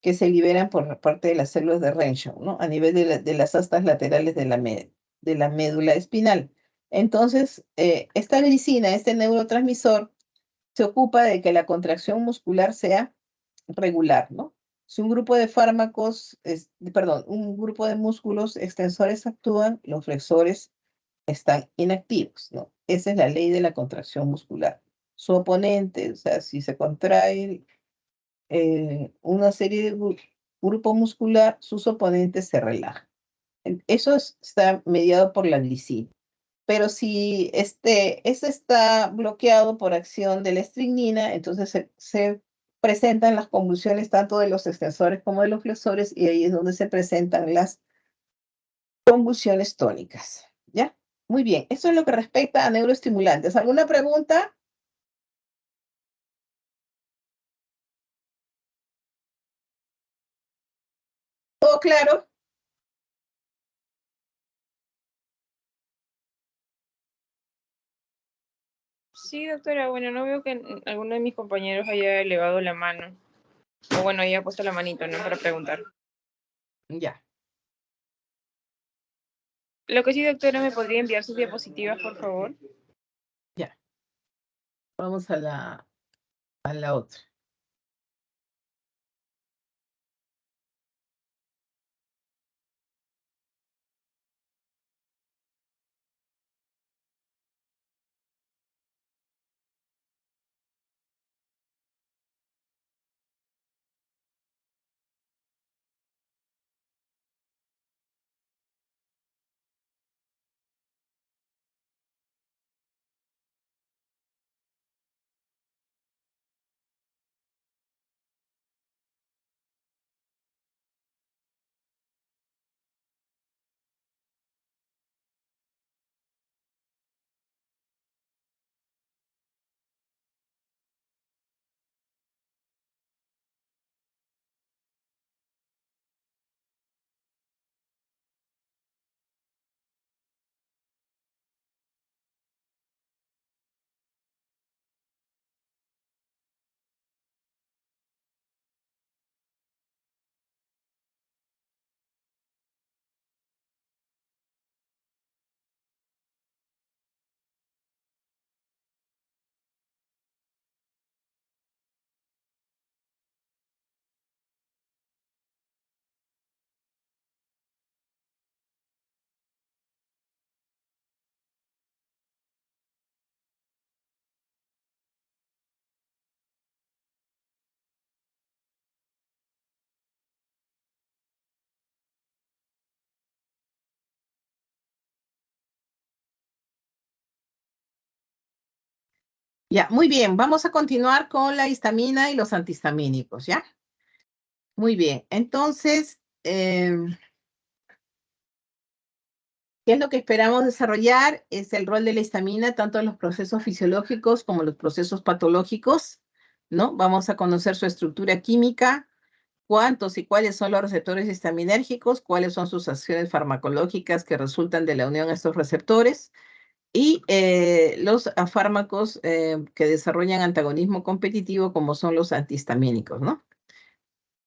[SPEAKER 1] Que se liberan por parte de las células de Renshaw, ¿no? A nivel de las astas laterales de la médula espinal. Entonces, esta glicina, este neurotransmisor, se ocupa de que la contracción muscular sea regular, ¿no? Si un grupo de fármacos, perdón, un grupo de músculos extensores actúan, los flexores están inactivos, ¿no? Esa es la ley de la contracción muscular. Su oponente, o sea, si se contrae una serie de grupo muscular, sus oponentes se relajan. Eso está mediado por la glicina. Pero si ese está bloqueado por acción de la estrinina, entonces se presentan las convulsiones tanto de los extensores como de los flexores, y ahí es donde se presentan las convulsiones tónicas. ¿Ya? Muy bien. Eso es lo que respecta a neuroestimulantes. ¿Alguna pregunta? ¿Todo claro?
[SPEAKER 2] Sí, doctora, bueno, no veo que alguno de mis compañeros haya elevado la mano. O bueno, haya puesto la manito, ¿no? Para preguntar.
[SPEAKER 1] Ya,
[SPEAKER 2] Lo que sí, doctora, ¿me podría enviar sus diapositivas, por favor?
[SPEAKER 1] ya. Vamos a la otra. Ya, muy bien. Vamos a continuar con la histamina y los antihistamínicos, ¿ya? Muy bien. Entonces, ¿qué es lo que esperamos desarrollar? Es el rol de la histamina tanto en los procesos fisiológicos como en los procesos patológicos, ¿no? Vamos a conocer su estructura química, cuántos y cuáles son los receptores histaminérgicos, cuáles son sus acciones farmacológicas que resultan de la unión a estos receptores y los fármacos que desarrollan antagonismo competitivo como son los antihistamínicos, ¿no?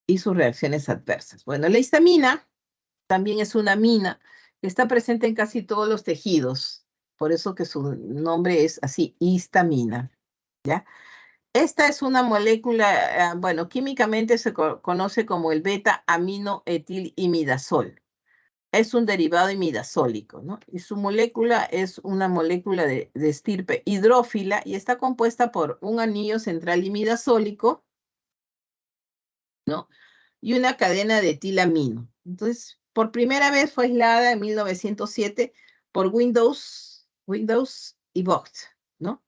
[SPEAKER 1] Y sus reacciones adversas. Bueno, la histamina también es una amina que está presente en casi todos los tejidos, por eso que su nombre es así, histamina, ¿ya? Esta es una molécula, bueno, químicamente se conoce como el beta-aminoetilimidazol. Es un derivado imidazólico, ¿no? Y su molécula es una molécula de estirpe hidrófila y está compuesta por un anillo central imidazólico, ¿no? Y una cadena de etilamino. Entonces, por primera vez fue aislada en 1907 por Windows y Vogt, ¿no?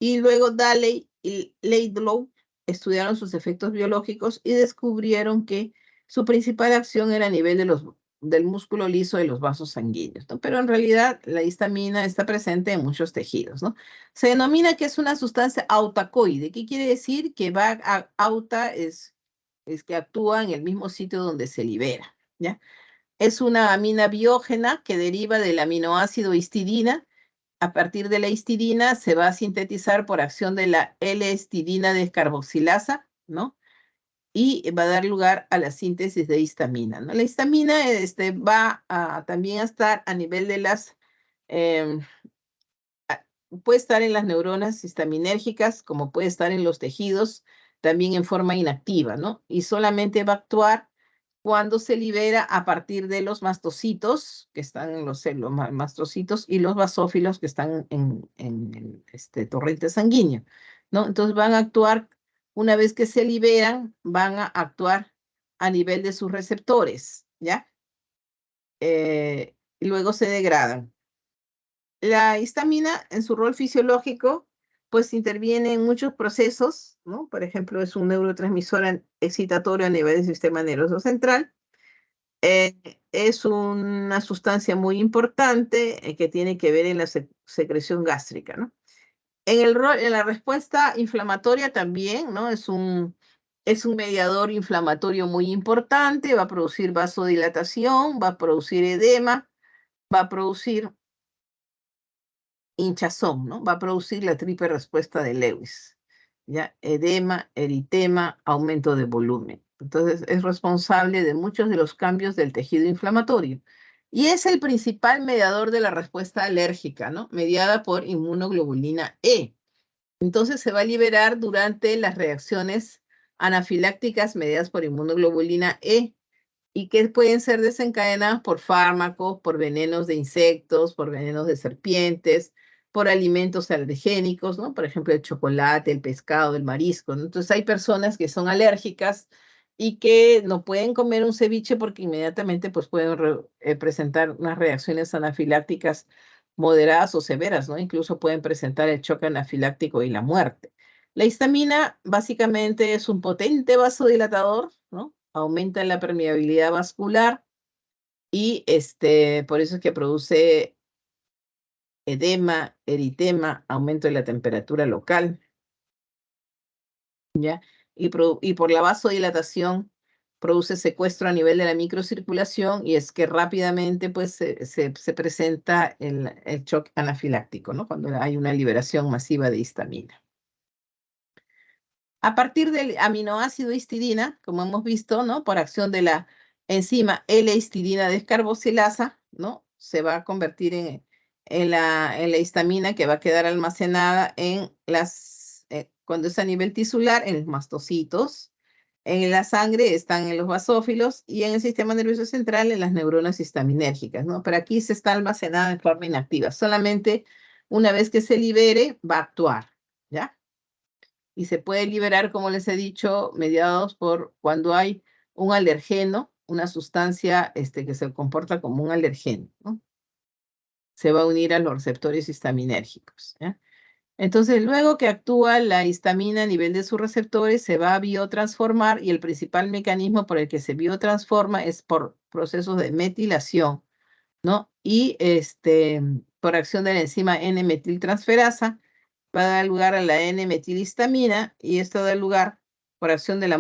[SPEAKER 1] Y luego Daley y Laidlaw estudiaron sus efectos biológicos y descubrieron que su principal acción era a nivel del músculo liso de los vasos sanguíneos, ¿no? Pero en realidad la histamina está presente en muchos tejidos, ¿no? Se denomina que es una sustancia autacoide. ¿Qué quiere decir? Que va a auta es que actúa en el mismo sitio donde se libera, ¿ya? Es una amina biógena que deriva del aminoácido histidina. A partir de la histidina se va a sintetizar por acción de la L-histidina descarboxilasa, ¿no? Y va a dar lugar a la síntesis de histamina, ¿no? La histamina va también a estar a nivel de las, em, puede estar en las neuronas histaminérgicas, como puede estar en los tejidos, también en forma inactiva, ¿no? Y solamente va a actuar cuando se libera a partir de los mastocitos, que están en los mastocitos, y los basófilos, que están en el torrente sanguíneo, ¿no? Entonces van a actuar, una vez que se liberan, van a actuar a nivel de sus receptores, ¿ya? Y luego se degradan. La histamina, en su rol fisiológico, pues interviene en muchos procesos, ¿no? Por ejemplo, es un neurotransmisor excitatorio a nivel del sistema nervioso central. Eh, es una sustancia muy importante que tiene que ver en la secreción gástrica, ¿no? En la respuesta inflamatoria también, ¿no? Es un mediador inflamatorio muy importante, va a producir vasodilatación, va a producir edema, va a producir hinchazón, ¿no? Va a producir la triple respuesta de Lewis, ¿ya? Edema, eritema, aumento de volumen. Entonces, es responsable de muchos de los cambios del tejido inflamatorio. Y es el principal mediador de la respuesta alérgica, ¿no? Mediada por inmunoglobulina E. Entonces, se va a liberar durante las reacciones anafilácticas mediadas por inmunoglobulina E y que pueden ser desencadenadas por fármacos, por venenos de insectos, por venenos de serpientes, por alimentos alergénicos, ¿no? Por ejemplo, el chocolate, el pescado, el marisco, ¿no? Entonces hay personas que son alérgicas y que no pueden comer un ceviche porque inmediatamente pues pueden presentar unas reacciones anafilácticas moderadas o severas, ¿no? Incluso pueden presentar el choque anafiláctico y la muerte. La histamina básicamente es un potente vasodilatador, ¿no? Aumenta la permeabilidad vascular y por eso es que produce edema, eritema, aumento de la temperatura local, ¿ya? Y por la vasodilatación produce secuestro a nivel de la microcirculación y es que rápidamente pues se presenta el shock anafiláctico, ¿no? Cuando hay una liberación masiva de histamina. A partir del aminoácido histidina, como hemos visto, ¿no? Por acción de la enzima L-histidina descarboxilasa, ¿no? Se va a convertir en la histamina que va a quedar almacenada cuando es a nivel tisular, en los mastocitos. En la sangre están en los basófilos y en el sistema nervioso central en las neuronas histaminérgicas, ¿no? Pero aquí se está almacenada en forma inactiva. Solamente una vez que se libere va a actuar, ¿ya? Y se puede liberar, como les he dicho, mediados por cuando hay un alergeno, una sustancia que se comporta como un alergeno, ¿no? Se va a unir a los receptores histaminérgicos, ¿ya? Entonces, luego que actúa la histamina a nivel de sus receptores, se va a biotransformar y el principal mecanismo por el que se biotransforma es por procesos de metilación, ¿no? Y por acción de la enzima N-metiltransferasa, va a dar lugar a la N-metilistamina y esto da lugar, por acción de la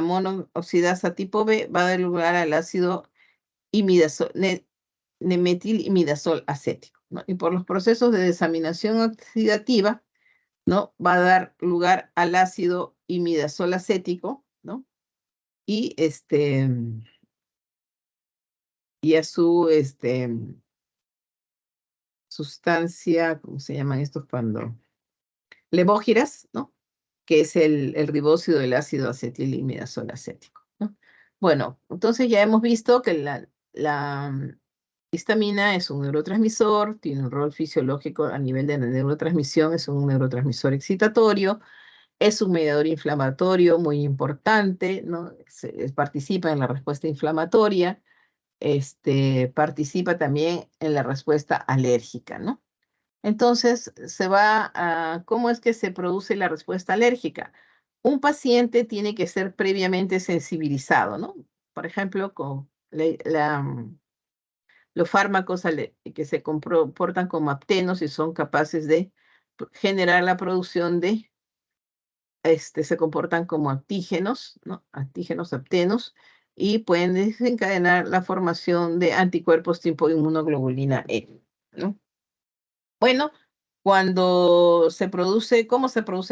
[SPEAKER 1] monooxidasa tipo B, va a dar lugar al ácido metilimidazol acético, ¿no? Y por los procesos de desaminación oxidativa, ¿no? Va a dar lugar al ácido imidazol acético, ¿no? Y y a su sustancia, ¿cómo se llaman estos cuando? Levógiras, ¿no? Que es el ribósido del ácido acetilimidazol acético, ¿no? Bueno, entonces ya hemos visto que la histamina es un neurotransmisor, tiene un rol fisiológico a nivel de la neurotransmisión, es un neurotransmisor excitatorio, es un mediador inflamatorio muy importante, ¿no? Participa en la respuesta inflamatoria, participa también en la respuesta alérgica, ¿no? Entonces, ¿cómo es que se produce la respuesta alérgica? Un paciente tiene que ser previamente sensibilizado, ¿no? Por ejemplo, con los fármacos que se comportan como aptenos y son capaces de generar la producción de, se comportan como antígenos, ¿no? Antígenos aptenos, y pueden desencadenar la formación de anticuerpos tipo inmunoglobulina E, ¿no? Bueno, ¿cómo se produce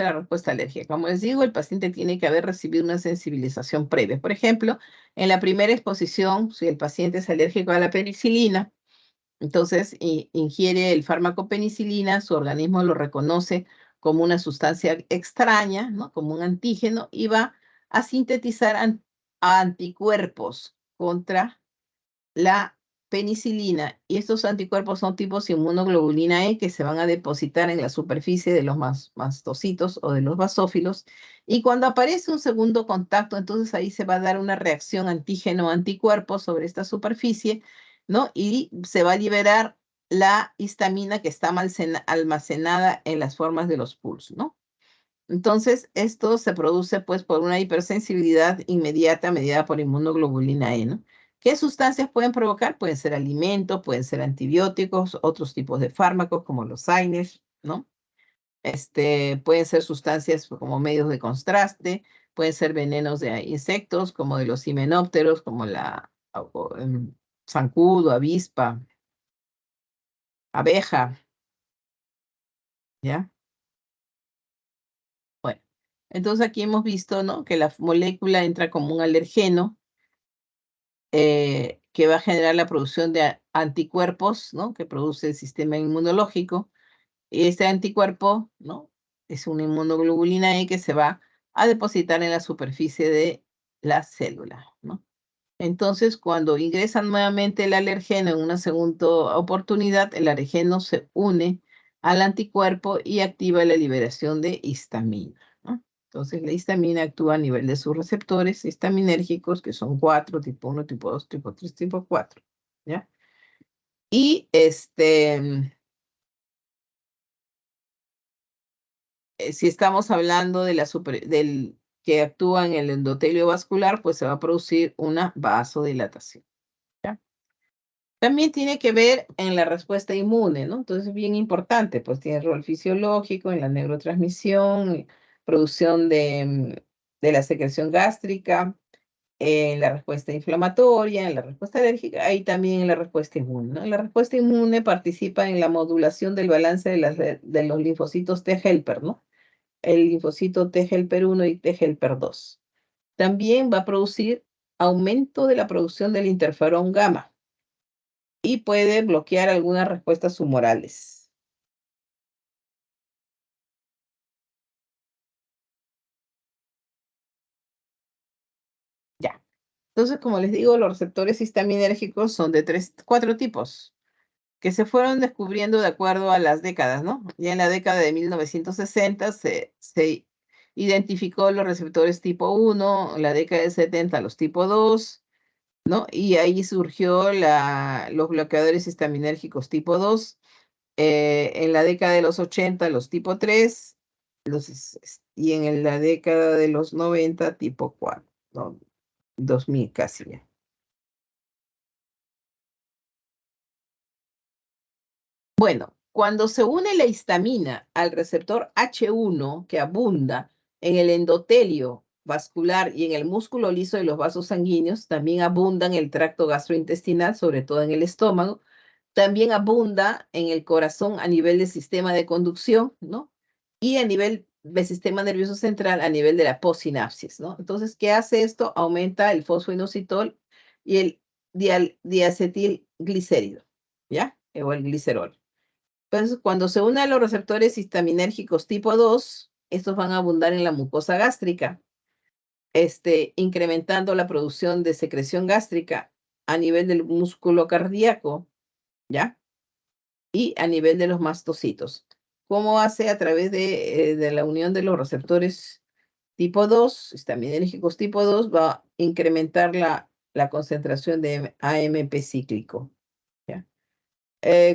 [SPEAKER 1] la respuesta alérgica? Como les digo, el paciente tiene que haber recibido una sensibilización previa. Por ejemplo, en la primera exposición, si el paciente es alérgico a la penicilina, entonces ingiere el fármaco penicilina, su organismo lo reconoce como una sustancia extraña, ¿no? Como un antígeno, y va a sintetizar anticuerpos contra la penicilina, y estos anticuerpos son tipos inmunoglobulina E que se van a depositar en la superficie de los mastocitos o de los basófilos, y cuando aparece un segundo contacto, entonces ahí se va a dar una reacción antígeno-anticuerpo sobre esta superficie, ¿no? Y se va a liberar la histamina que está almacenada en las formas de los pools, ¿no? Entonces, esto se produce pues por una hipersensibilidad inmediata mediada por inmunoglobulina E, ¿no? ¿Qué sustancias pueden provocar? Pueden ser alimentos, pueden ser antibióticos, otros tipos de fármacos como los AINES, ¿no? Pueden ser sustancias como medios de contraste, pueden ser venenos de insectos como de los himenópteros, como zancudo, avispa, abeja, ¿ya? Bueno, entonces aquí hemos visto, ¿no? Que la molécula entra como un alergeno que va a generar la producción de anticuerpos, ¿no? Que produce el sistema inmunológico. Y este anticuerpo, ¿no? Es una inmunoglobulina E que se va a depositar en la superficie de la célula, ¿no? Entonces, cuando ingresa nuevamente el alergeno en una segunda oportunidad, el alergeno se une al anticuerpo y activa la liberación de histamina, ¿no? Entonces, la histamina actúa a nivel de sus receptores histaminérgicos, que son 4, tipo 1, tipo 2, tipo 3, tipo 4, ¿ya? Y si estamos hablando de del que actúa en el endotelio vascular, pues se va a producir una vasodilatación, ¿ya? También tiene que ver en la respuesta inmune, ¿no? Entonces es bien importante, pues tiene rol fisiológico en la neurotransmisión, producción de la secreción gástrica, en la respuesta inflamatoria, en la respuesta alérgica y también en la respuesta inmune, ¿no? La respuesta inmune participa en la modulación del balance de los linfocitos T helper, ¿no? El linfocito T helper 1 y T helper 2. También va a producir aumento de la producción del interferón gamma y puede bloquear algunas respuestas humorales. Ya. Entonces, como les digo, los receptores histaminérgicos son de 4 tipos, que se fueron descubriendo de acuerdo a las décadas, ¿no? Ya en la década de 1960 se identificó los receptores tipo 1, en la década de 70 los tipo 2, ¿no? Y ahí surgió los bloqueadores histaminérgicos tipo 2, En la década de los 80, los tipo 3, y en la década de los 90, tipo 4, ¿no? 2000 casi ya. Bueno, cuando se une la histamina al receptor H1 que abunda en el endotelio vascular y en el músculo liso de los vasos sanguíneos, también abunda en el tracto gastrointestinal, sobre todo en el estómago, también abunda en el corazón a nivel del sistema de conducción, ¿no? Y a nivel del sistema nervioso central, a nivel de la postsinapsis, ¿no? Entonces, ¿qué hace esto? Aumenta el fosfoinositol y el diacetilglicérido, ¿ya? O el glicerol. Entonces, cuando se unen los receptores histaminérgicos tipo 2, estos van a abundar en la mucosa gástrica, incrementando la producción de secreción gástrica a nivel del músculo cardíaco, ¿ya? Y a nivel de los mastocitos. ¿Cómo hace? A través de la unión de los receptores tipo 2, histaminérgicos tipo 2, va a incrementar la concentración de AMP cíclico, ¿ya?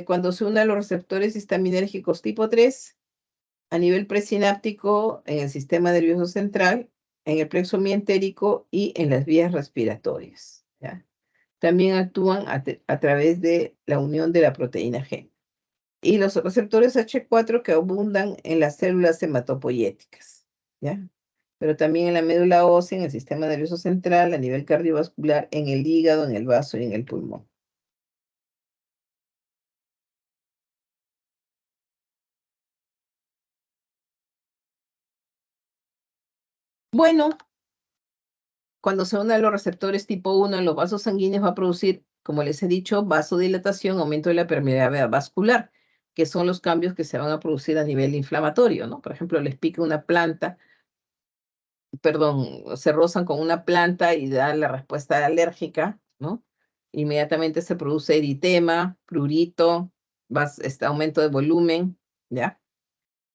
[SPEAKER 1] Cuando se unen los receptores histaminérgicos tipo 3, a nivel presináptico, en el sistema nervioso central, en el plexo mientérico y en las vías respiratorias, ¿ya? También actúan a través de la unión de la proteína G. Y los receptores H4 que abundan en las células hematopoyéticas, ¿ya? Pero también en la médula ósea, en el sistema nervioso central, a nivel cardiovascular, en el hígado, en el vaso y en el pulmón. Bueno, cuando se unen los receptores tipo 1 en los vasos sanguíneos va a producir, como les he dicho, vasodilatación, aumento de la permeabilidad vascular, que son los cambios que se van a producir a nivel inflamatorio, ¿no? Por ejemplo, les pica una planta, perdón, se rozan con una planta y da la respuesta alérgica, ¿no? Inmediatamente se produce eritema, prurito, aumento de volumen, ¿ya?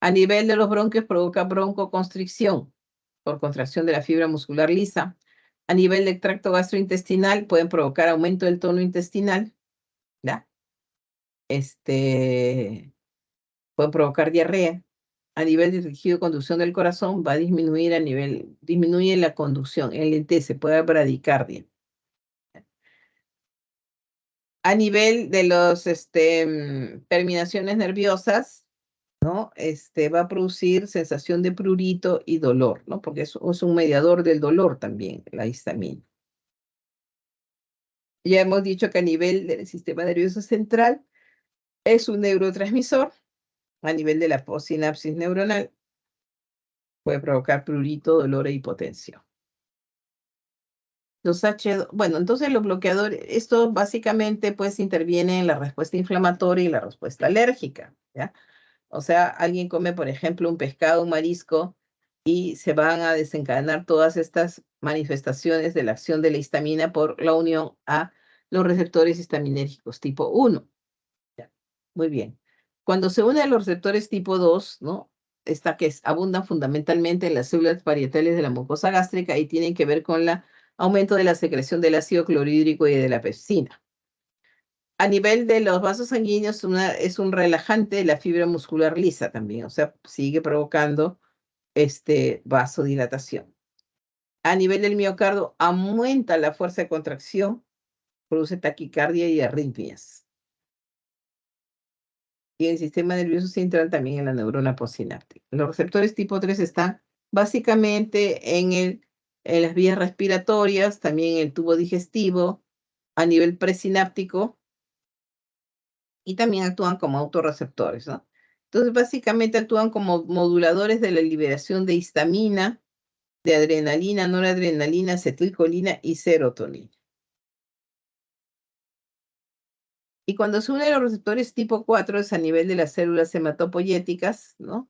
[SPEAKER 1] A nivel de los bronquios provoca broncoconstricción por contracción de la fibra muscular lisa. A nivel del tracto gastrointestinal pueden provocar aumento del tono intestinal, ¿ya? Pueden provocar diarrea. A nivel del tejido de conducción del corazón va a disminuir disminuye la conducción, el LT, se puede haber bradicardia. A nivel de los terminaciones nerviosas, ¿no? Va a producir sensación de prurito y dolor, ¿no? Porque es un mediador del dolor también, la histamina. Ya hemos dicho que a nivel del sistema nervioso central es un neurotransmisor. A nivel de la postsinapsis neuronal puede provocar prurito, dolor e hipotensión. Bueno, entonces los bloqueadores, esto básicamente pues interviene en la respuesta inflamatoria y la respuesta alérgica, ¿ya? O sea, alguien come, por ejemplo, un pescado, un marisco, y se van a desencadenar todas estas manifestaciones de la acción de la histamina por la unión a los receptores histaminérgicos tipo 1. Ya, muy bien. Cuando se unen a los receptores tipo 2, ¿no? Abundan fundamentalmente en las células parietales de la mucosa gástrica y tienen que ver con el aumento de la secreción del ácido clorhídrico y de la pepsina. A nivel de los vasos sanguíneos, es un relajante de la fibra muscular lisa también, o sea, sigue provocando vasodilatación. A nivel del miocardio, aumenta la fuerza de contracción, produce taquicardia y arritmias. Y el sistema nervioso central también en la neurona postsináptica. Los receptores tipo 3 están básicamente en las vías respiratorias, también en el tubo digestivo, a nivel presináptico, y también actúan como autorreceptores, ¿no? Entonces, básicamente actúan como moduladores de la liberación de histamina, de adrenalina, noradrenalina, acetilcolina y serotonina. Y cuando se unen los receptores tipo 4 es a nivel de las células hematopoyéticas, ¿no?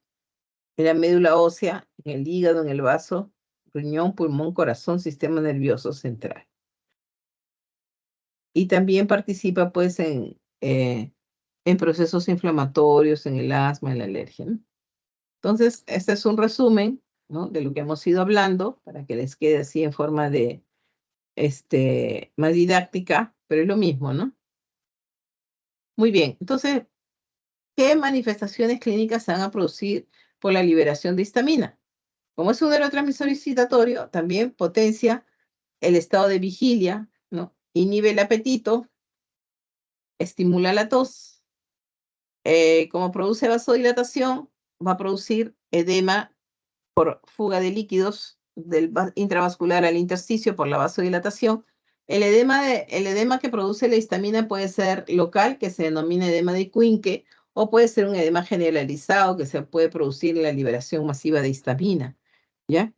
[SPEAKER 1] En la médula ósea, en el hígado, en el vaso, riñón, pulmón, corazón, sistema nervioso central. Y también participa, pues, en procesos inflamatorios, en el asma, en la alergia, ¿no? Entonces, este es un resumen, ¿no? De lo que hemos ido hablando, para que les quede así en forma de, más didáctica, pero es lo mismo, ¿no? Muy bien, entonces ¿Qué manifestaciones clínicas se van a producir por la liberación de histamina? Como es un neurotransmisor excitatorio, también potencia el estado de vigilia, ¿no? Inhibe el apetito, estimula la tos, como produce vasodilatación, va a producir edema por fuga de líquidos del intravascular al intersticio por la vasodilatación. El edema que produce la histamina puede ser local, que se denomina edema de Quincke, o puede ser un edema generalizado que se puede producir en la liberación masiva de histamina, ¿ya?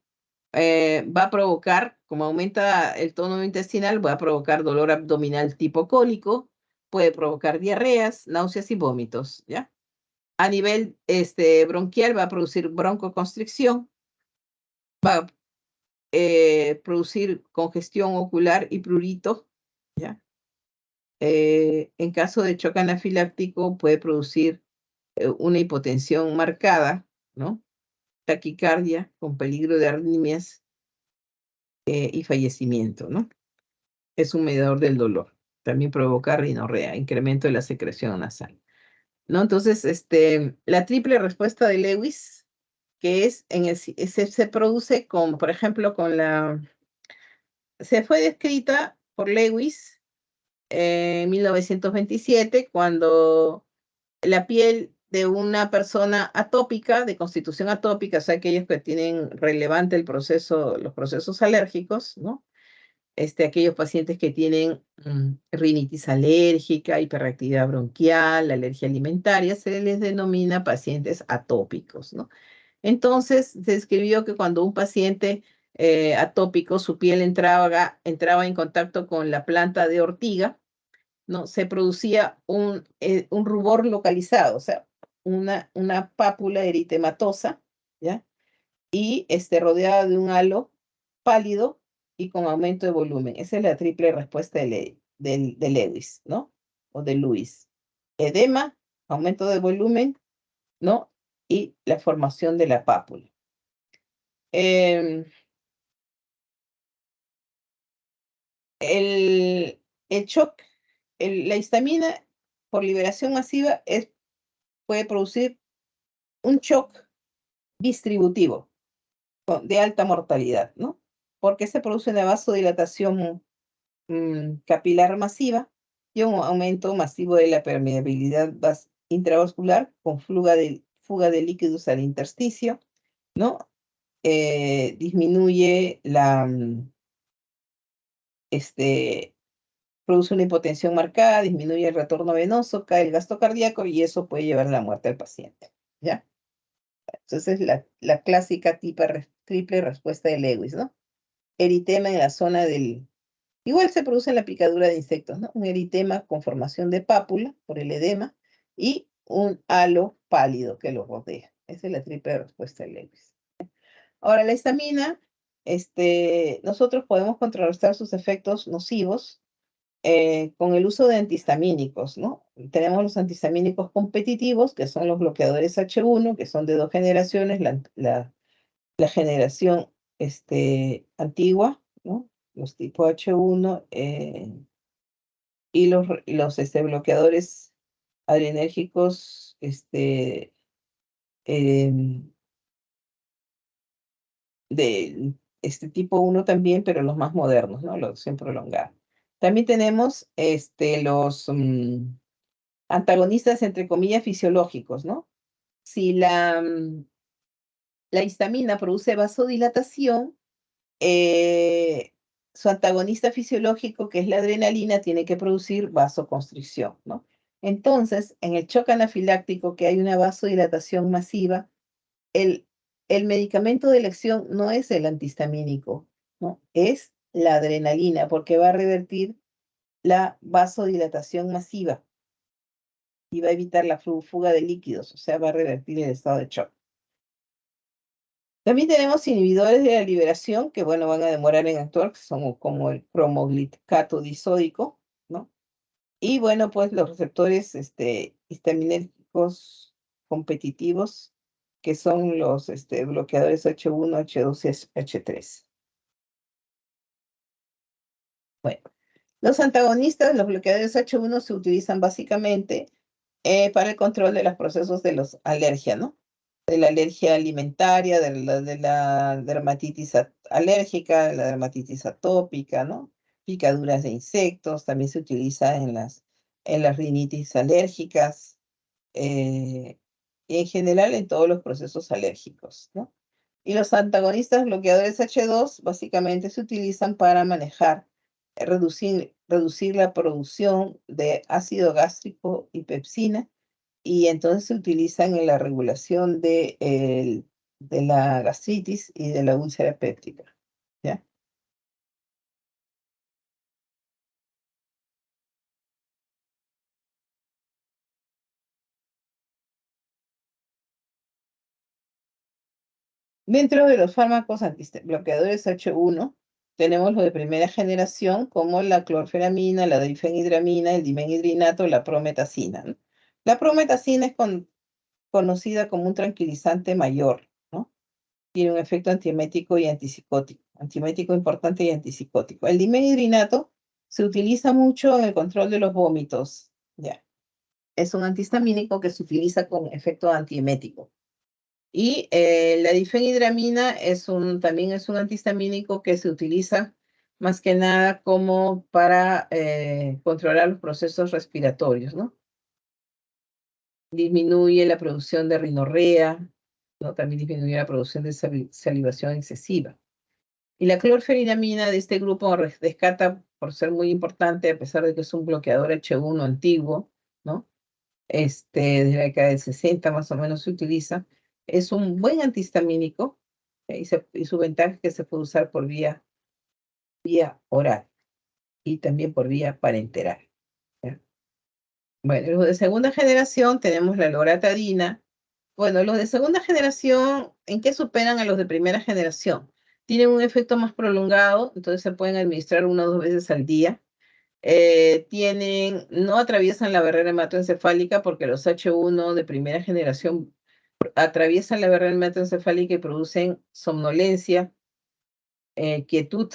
[SPEAKER 1] Va a provocar, como aumenta el tono intestinal, va a provocar dolor abdominal tipo cólico, puede provocar diarreas, náuseas y vómitos, ¿ya? A nivel bronquial va a producir broncoconstricción, va a producir congestión ocular y prurito, ¿ya? En caso de choque anafiláctico puede producir una hipotensión marcada, ¿no? Taquicardia con peligro de arritmias y fallecimiento, ¿no? Es un mediador del dolor. También provoca rinorrea, incremento de la secreción nasal, ¿no? Entonces, la triple respuesta de Lewis, que es se produce con, por ejemplo, se fue descrita por Lewis en 1927, cuando la piel de una persona atópica, de constitución atópica, o sea, aquellos que tienen relevante los procesos alérgicos, ¿no? Aquellos pacientes que tienen rinitis alérgica, hiperreactividad bronquial, alergia alimentaria, se les denomina pacientes atópicos, ¿no? Entonces, se describió que cuando un paciente atópico, su piel entraba en contacto con la planta de ortiga, ¿no? Se producía un rubor localizado, o sea, una pápula eritematosa, ¿ya? Y rodeada de un halo pálido y con aumento de volumen. Esa es la triple respuesta de Lewis, ¿no? O de Lewis. Edema, aumento de volumen, ¿no? Y la formación de la pápula. Em, el shock, la histamina por liberación masiva puede producir un shock distributivo de alta mortalidad, ¿no? Porque se produce una vasodilatación capilar masiva y un aumento masivo de la permeabilidad intravascular con fuga de líquidos al intersticio, ¿no? Disminuye produce una hipotensión marcada, disminuye el retorno venoso, cae el gasto cardíaco y eso puede llevar a la muerte del paciente, ¿ya? Entonces, la clásica triple respuesta de Lewis, ¿no? Eritema en la zona del... Igual se produce en la picadura de insectos, ¿no? Un eritema con formación de pápula por el edema y un halo pálido que lo rodea. Esa es la triple respuesta de Lewis. Ahora, la histamina, nosotros podemos contrarrestar sus efectos nocivos con el uso de antihistamínicos, ¿no? Tenemos los antihistamínicos competitivos, que son los bloqueadores H1, que son de dos generaciones, la generación antigua, ¿no? Los tipo H1 y los bloqueadores adrenérgicos de tipo 1 también, pero los más modernos, ¿no? La opción prolongada. También tenemos los antagonistas, entre comillas, fisiológicos, ¿no? Si la histamina produce vasodilatación, su antagonista fisiológico, que es la adrenalina, tiene que producir vasoconstricción, ¿no? Entonces, en el shock anafiláctico, que hay una vasodilatación masiva, el medicamento de elección no es el antihistamínico, ¿no? Es la adrenalina, porque va a revertir la vasodilatación masiva y va a evitar la fuga de líquidos, o sea, va a revertir el estado de shock. También tenemos inhibidores de la liberación que, bueno, van a demorar en actuar, que son como el cromoglicato disódico, ¿no? Y, bueno, pues los receptores histaminérgicos competitivos, que son los bloqueadores H1, H2 y H3. Bueno, los antagonistas, los bloqueadores H1 se utilizan básicamente para el control de los procesos de los alergia, ¿no? De la alergia alimentaria, de la dermatitis alérgica, de la dermatitis atópica, ¿no? Picaduras de insectos, también se utiliza en las rinitis alérgicas, y en general en todos los procesos alérgicos, ¿no? Y los antagonistas bloqueadores H2 básicamente se utilizan para manejar, reducir la producción de ácido gástrico y pepsina, y entonces se utilizan en la regulación de la gastritis y de la úlcera péptica, ¿ya? Dentro de los fármacos bloqueadores H1, tenemos los de primera generación, como la clorfenamina, la difenhidramina, el dimenhidrinato, la prometacina, ¿no? La prometacina es conocida como un tranquilizante mayor, ¿no? Tiene un efecto antiemético y antipsicótico, antiemético importante y antipsicótico. El dimenhidrinato se utiliza mucho en el control de los vómitos, ¿ya? Es un antihistamínico que se utiliza con efecto antiemético. Y la difenhidramina también es un antihistamínico que se utiliza más que nada como para controlar los procesos respiratorios, ¿no? Disminuye la producción de rinorrea, ¿no? También disminuye la producción de salivación excesiva. Y la clorfenidramina de este grupo rescata por ser muy importante, a pesar de que es un bloqueador H1 antiguo, ¿no? Desde la década del 60 más o menos se utiliza. Es un buen antihistamínico, y su ventaja es que se puede usar por vía oral y también por vía parenteral, ¿ya? Bueno, los de segunda generación tenemos la loratadina. Bueno, los de segunda generación, ¿en qué superan a los de primera generación? Tienen un efecto más prolongado, entonces se pueden administrar 1 o 2 veces al día. No atraviesan la barrera hematoencefálica, porque los H1 de primera generación atraviesan la barrera hematoencefálica y producen somnolencia, quietud,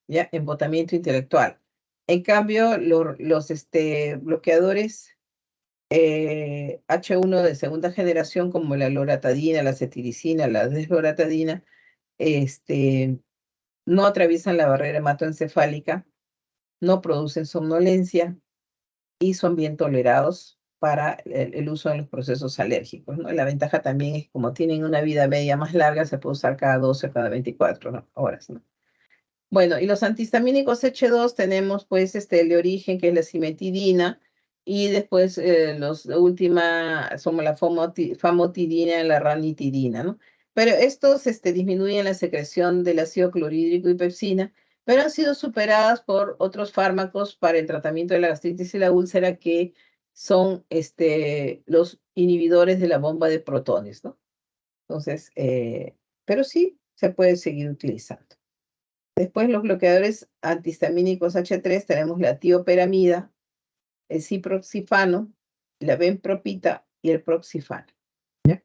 [SPEAKER 1] ¿ya? Embotamiento intelectual. En cambio, los bloqueadores H1 de segunda generación, como la loratadina, la cetiricina, la desloratadina, no atraviesan la barrera hematoencefálica, no producen somnolencia y son bien tolerados para el uso en los procesos alérgicos, ¿no? La ventaja también es, como tienen una vida media más larga, se puede usar cada 12 o cada 24 horas, ¿no? Bueno, y los antihistamínicos H2 tenemos pues el de origen, que es la cimetidina, y después la última somos la famotidina y la ranitidina, ¿no? Pero estos disminuyen la secreción del ácido clorhídrico y pepsina, pero han sido superadas por otros fármacos para el tratamiento de la gastritis y la úlcera, que son los inhibidores de la bomba de protones, ¿no? Entonces, pero sí se puede seguir utilizando. Después, los bloqueadores antihistamínicos H3, tenemos la tioperamida, el ciproxifano, la benpropita y el proxifano, ¿ya?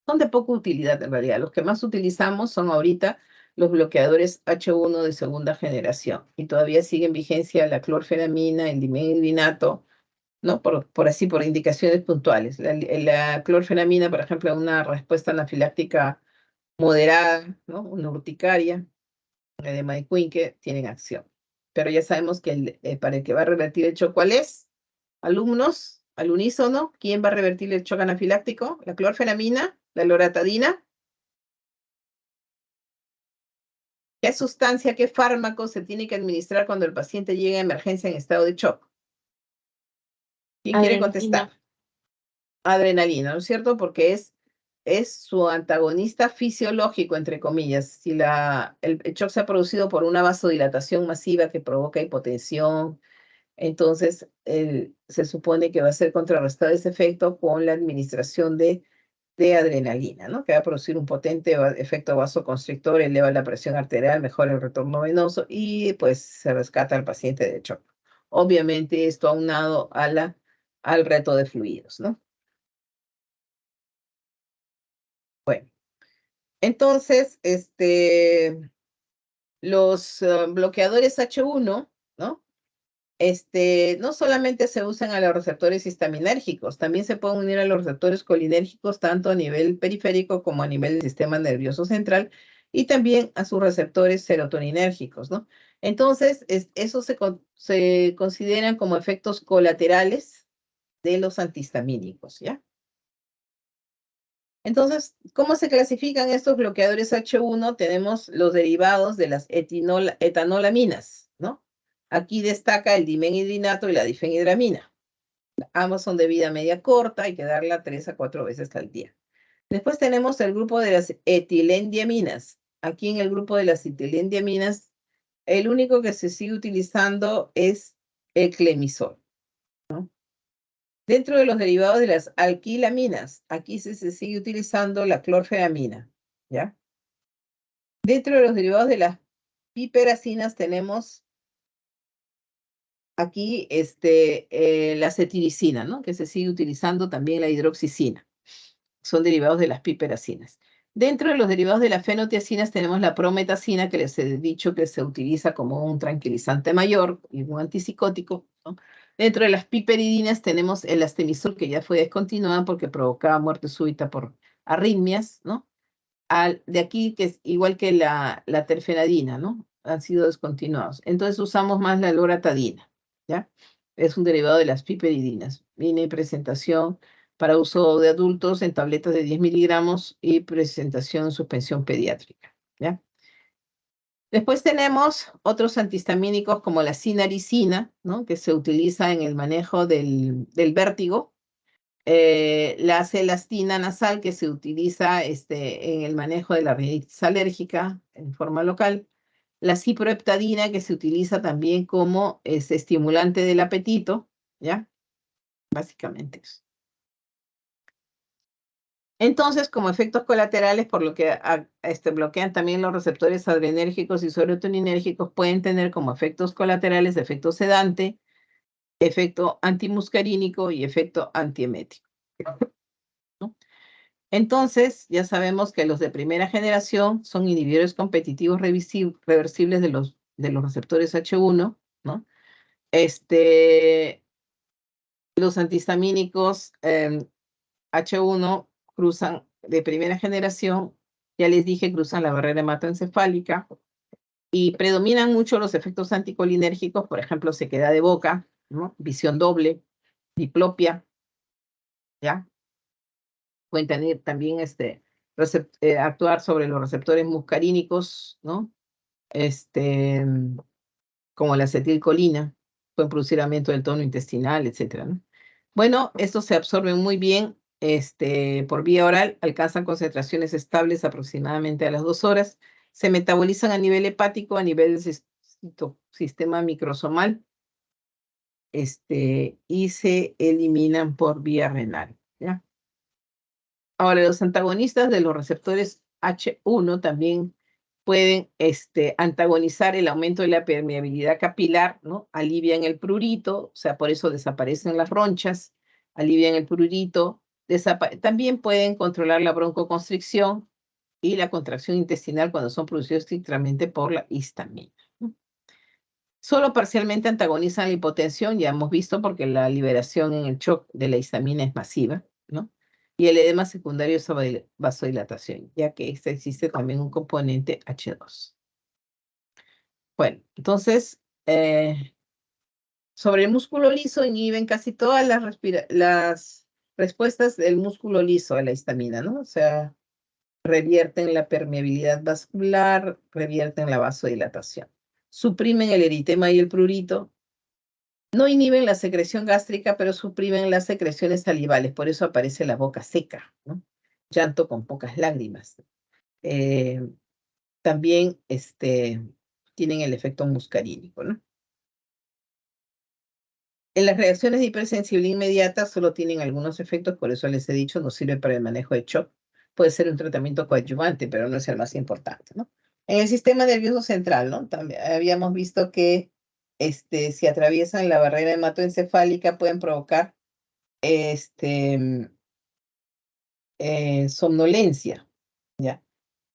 [SPEAKER 1] Son de poca utilidad en realidad. Los que más utilizamos son ahorita los bloqueadores H1 de segunda generación, y todavía sigue en vigencia la clorfenamina, el dimenhidrinato, ¿no? Por indicaciones puntuales. La clorfenamina, por ejemplo, una respuesta anafiláctica moderada, ¿no? Una urticaria, edema de Quincke, tienen acción. Pero ya sabemos que para el que va a revertir el shock, ¿cuál es? Alumnos, al unísono, ¿quién va a revertir el shock anafiláctico? ¿La clorfenamina? ¿La loratadina? ¿Qué sustancia, qué fármaco se tiene que administrar cuando el paciente llega a emergencia en estado de shock? ¿Quién quiere contestar? Adrenalina, ¿no es cierto? Porque es su antagonista fisiológico, entre comillas. Si el shock se ha producido por una vasodilatación masiva que provoca hipotensión, entonces se supone que va a ser contrarrestado ese efecto con la administración de adrenalina, ¿no? Que va a producir un potente efecto vasoconstrictor, eleva la presión arterial, mejora el retorno venoso y pues se rescata al paciente de shock. Obviamente esto aunado al reto de fluidos, ¿no? Bueno, entonces, los bloqueadores H1, ¿no? no solamente se usan a los receptores histaminérgicos, también se pueden unir a los receptores colinérgicos tanto a nivel periférico como a nivel del sistema nervioso central y también a sus receptores serotoninérgicos, ¿no? Entonces, eso se consideran como efectos colaterales de los antihistamínicos, ¿ya? Entonces, ¿cómo se clasifican estos bloqueadores H1? Tenemos los derivados de las etanolaminas, ¿no? Aquí destaca el dimenhidrinato y la difenhidramina. Ambos son de vida media corta, hay que darla 3 a 4 veces al día. Después tenemos el grupo de las etilendiaminas. Aquí en el grupo de las etilendiaminas, el único que se sigue utilizando es el clemisol, ¿no? Dentro de los derivados de las alquilaminas, aquí se sigue utilizando la clorfenamina, ¿ya? Dentro de los derivados de las piperacinas tenemos aquí la cetiricina, ¿no? Que se sigue utilizando también la hidroxicina. Son derivados de las piperacinas. Dentro de los derivados de las fenotiacinas tenemos la prometacina, que les he dicho que se utiliza como un tranquilizante mayor y un antipsicótico, ¿no? Dentro de las piperidinas tenemos el astenisol, que ya fue descontinuado porque provocaba muerte súbita por arritmias, ¿no? De aquí, que es igual que la terfenadina, ¿no? Han sido descontinuados. Entonces usamos más la loratadina, ¿ya? Es un derivado de las piperidinas. Viene presentación para uso de adultos en tabletas de 10 miligramos y presentación en suspensión pediátrica, ¿ya? Después tenemos otros antihistamínicos como la sinaricina, ¿no? Que se utiliza en el manejo del vértigo. La celastina nasal, que se utiliza en el manejo de la rinitis alérgica en forma local. La ciproheptadina, que se utiliza también como estimulante del apetito, ¿ya? Básicamente eso. Entonces, como efectos colaterales, por lo que bloquean también los receptores adrenérgicos y serotoninérgicos, pueden tener como efectos colaterales efecto sedante, efecto antimuscarínico y efecto antiemético, ¿no? Entonces, ya sabemos que los de primera generación son inhibidores competitivos reversibles de los receptores H1, ¿no? Los antihistamínicos H1 cruzan de primera generación, ya les dije, cruzan la barrera hematoencefálica y predominan mucho los efectos anticolinérgicos, por ejemplo, sequedad de boca, ¿no? Visión doble, diplopia, ¿ya? Pueden tener también actuar sobre los receptores muscarínicos, ¿no? Como la acetilcolina, pueden producir aumento del tono intestinal, etcétera, ¿no? Bueno, estos se absorben muy bien por vía oral, alcanzan concentraciones estables aproximadamente a las 2 horas, se metabolizan a nivel hepático, a nivel del sistema microsomal, y se eliminan por vía renal, ¿ya? Ahora, los antagonistas de los receptores H1 también pueden antagonizar el aumento de la permeabilidad capilar, ¿no? Alivian el prurito, o sea, por eso desaparecen las ronchas, alivian el prurito, también pueden controlar la broncoconstricción y la contracción intestinal cuando son producidos estrictamente por la histamina, ¿no? Solo parcialmente antagonizan la hipotensión, ya hemos visto, porque la liberación en el shock de la histamina es masiva, ¿no? Y el edema secundario es vasodilatación, ya que existe también un componente H2. Bueno, entonces, sobre el músculo liso inhiben casi todas las respuestas del músculo liso a la histamina, ¿no? O sea, revierten la permeabilidad vascular, revierten la vasodilatación. Suprimen el eritema y el prurito. No inhiben la secreción gástrica, pero suprimen las secreciones salivales, por eso aparece la boca seca, ¿no? Llanto con pocas lágrimas. También tienen el efecto muscarínico, ¿no? En las reacciones de hipersensibilidad inmediata solo tienen algunos efectos, por eso les he dicho, no sirve para el manejo de shock. Puede ser un tratamiento coadyuvante, pero no es el más importante, ¿no? En el sistema nervioso central, ¿no? También habíamos visto que si atraviesan la barrera hematoencefálica pueden provocar somnolencia, ¿ya?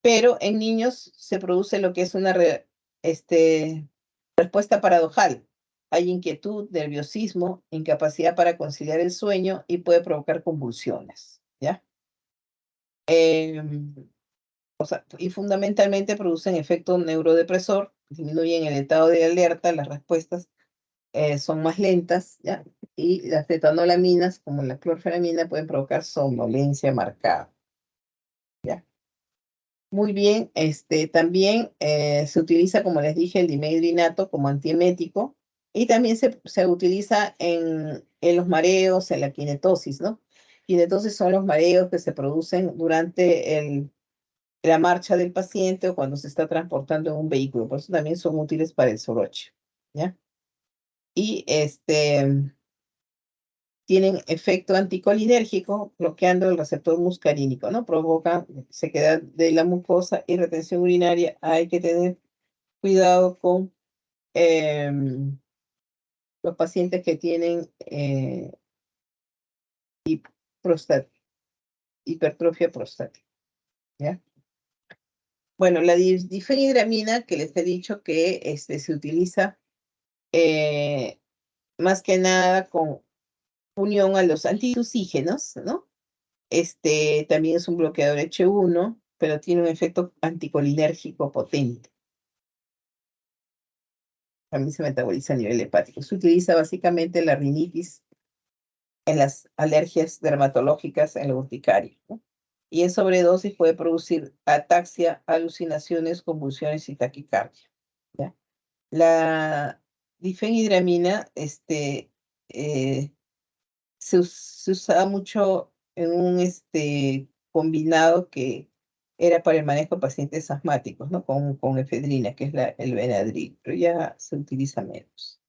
[SPEAKER 1] Pero en niños se produce lo que es una respuesta paradojal. hay inquietud, nerviosismo, incapacidad para conciliar el sueño y puede provocar convulsiones, ¿ya? Y fundamentalmente producen efecto neurodepresor, disminuyen el estado de alerta, las respuestas son más lentas, ¿ya? Y las cetanolaminas, como la clorfenamina, pueden provocar somnolencia marcada, ¿ya? Muy bien, también se utiliza, como les dije, el dimedrinato como antiemético y también se utiliza en los mareos, en la kinetosis, ¿no? Kinetosis son los mareos que se producen durante la marcha del paciente o cuando se está transportando en un vehículo, por eso también son útiles para el soroche, ¿ya? Y tienen efecto anticolinérgico, bloqueando el receptor muscarínico, ¿no? Provocan sequedad de la mucosa y retención urinaria. Hay que tener cuidado con los pacientes que tienen hipertrofia prostática, ¿ya? Bueno, la difenhidramina, que les he dicho que se utiliza más que nada con unión a los antitusígenos, ¿no? También es un bloqueador H1, pero tiene un efecto anticolinérgico potente. También se metaboliza a nivel hepático. Se utiliza básicamente en la rinitis, en las alergias dermatológicas, en la urticaria, ¿no? Y en sobredosis puede producir ataxia, alucinaciones, convulsiones y taquicardia, ¿ya? La difenhidramina se usaba mucho en un combinado que era para el manejo de pacientes asmáticos, ¿no? Con efedrina, que es el Benadryl, pero ya se utiliza menos.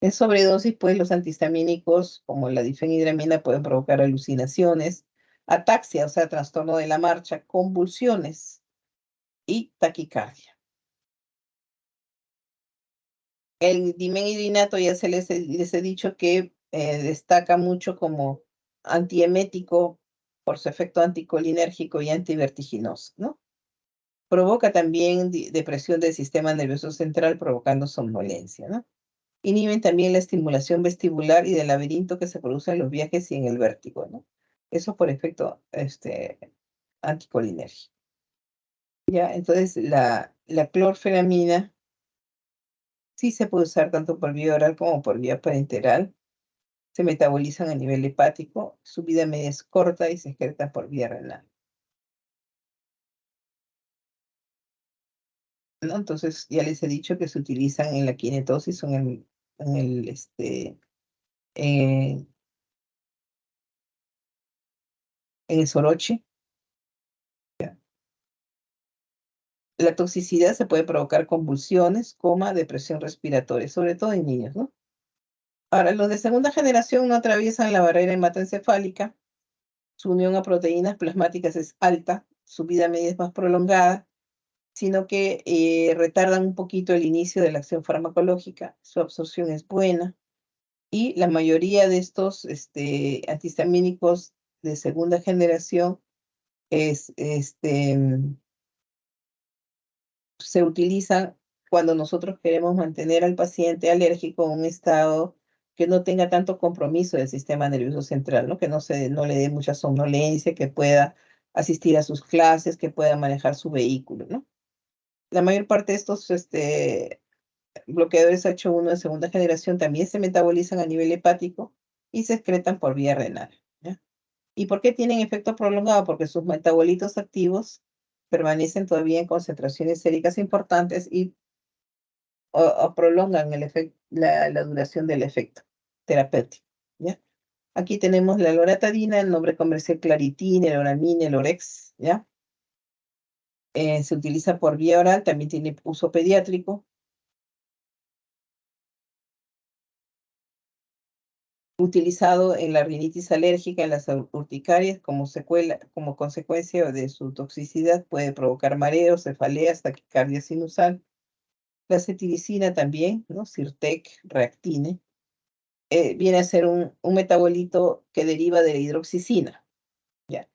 [SPEAKER 1] En sobredosis, pues los antihistamínicos, como la difenhidramina, pueden provocar alucinaciones, ataxia, o sea, trastorno de la marcha, convulsiones y taquicardia. El dimedrinato ya les he dicho que destaca mucho como antiemético por su efecto anticolinérgico y antivertiginoso, ¿no? Provoca también depresión del sistema nervioso central, provocando somnolencia, ¿no? Inhiben también la estimulación vestibular y del laberinto que se produce en los viajes y en el vértigo, ¿no? Eso por efecto anticolinérgico. Ya, entonces la clorfenamina sí se puede usar tanto por vía oral como por vía parenteral. Se metabolizan a nivel hepático, su vida media es corta y se excretan por vía renal, ¿no? Entonces, ya les he dicho que se utilizan en la kinetosis o en el, en el soroche. La toxicidad se puede provocar convulsiones, coma, depresión respiratoria, sobre todo en niños, ¿no? Ahora, los de segunda generación no atraviesan la barrera hematoencefálica, su unión a proteínas plasmáticas es alta, su vida media es más prolongada, sino que retardan un poquito el inicio de la acción farmacológica, su absorción es buena, y la mayoría de estos antihistamínicos de segunda generación es, se utilizan cuando nosotros queremos mantener al paciente alérgico en un estado que no tenga tanto compromiso del sistema nervioso central, ¿no? Que no le dé mucha somnolencia, que pueda asistir a sus clases, que pueda manejar su vehículo, ¿no? La mayor parte de estos bloqueadores H1 de segunda generación también se metabolizan a nivel hepático y se excretan por vía renal, ¿ya? ¿Y por qué tienen efecto prolongado? Porque sus metabolitos activos permanecen todavía en concentraciones séricas importantes y o prolongan la duración del efecto terapéutico, ¿ya? Aquí tenemos la loratadina, el nombre comercial Claritin, el Oramine, el Orex, ¿ya? Se utiliza por vía oral, también tiene uso pediátrico. Utilizado en la rinitis alérgica, en las urticarias, como consecuencia de su toxicidad, puede provocar mareos, cefaleas, taquicardia sinusal. La cetiricina también, ¿no? Sirtec, Reactine, viene a ser un metabolito que deriva de la hidroxicina, ¿ya?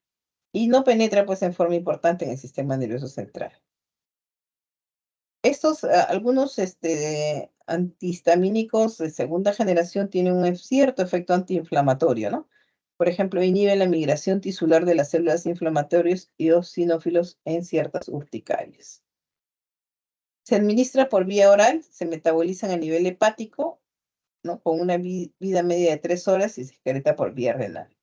[SPEAKER 1] Y no penetra, pues, en forma importante en el sistema nervioso central. Algunos antihistamínicos de segunda generación tienen un cierto efecto antiinflamatorio, ¿no? Por ejemplo, inhiben la migración tisular de las células inflamatorias y eosinófilos en ciertas urticarias. Se administra por vía oral, se metabolizan a nivel hepático, ¿no? Con una vida media de 3 horas y se excreta por vía renal.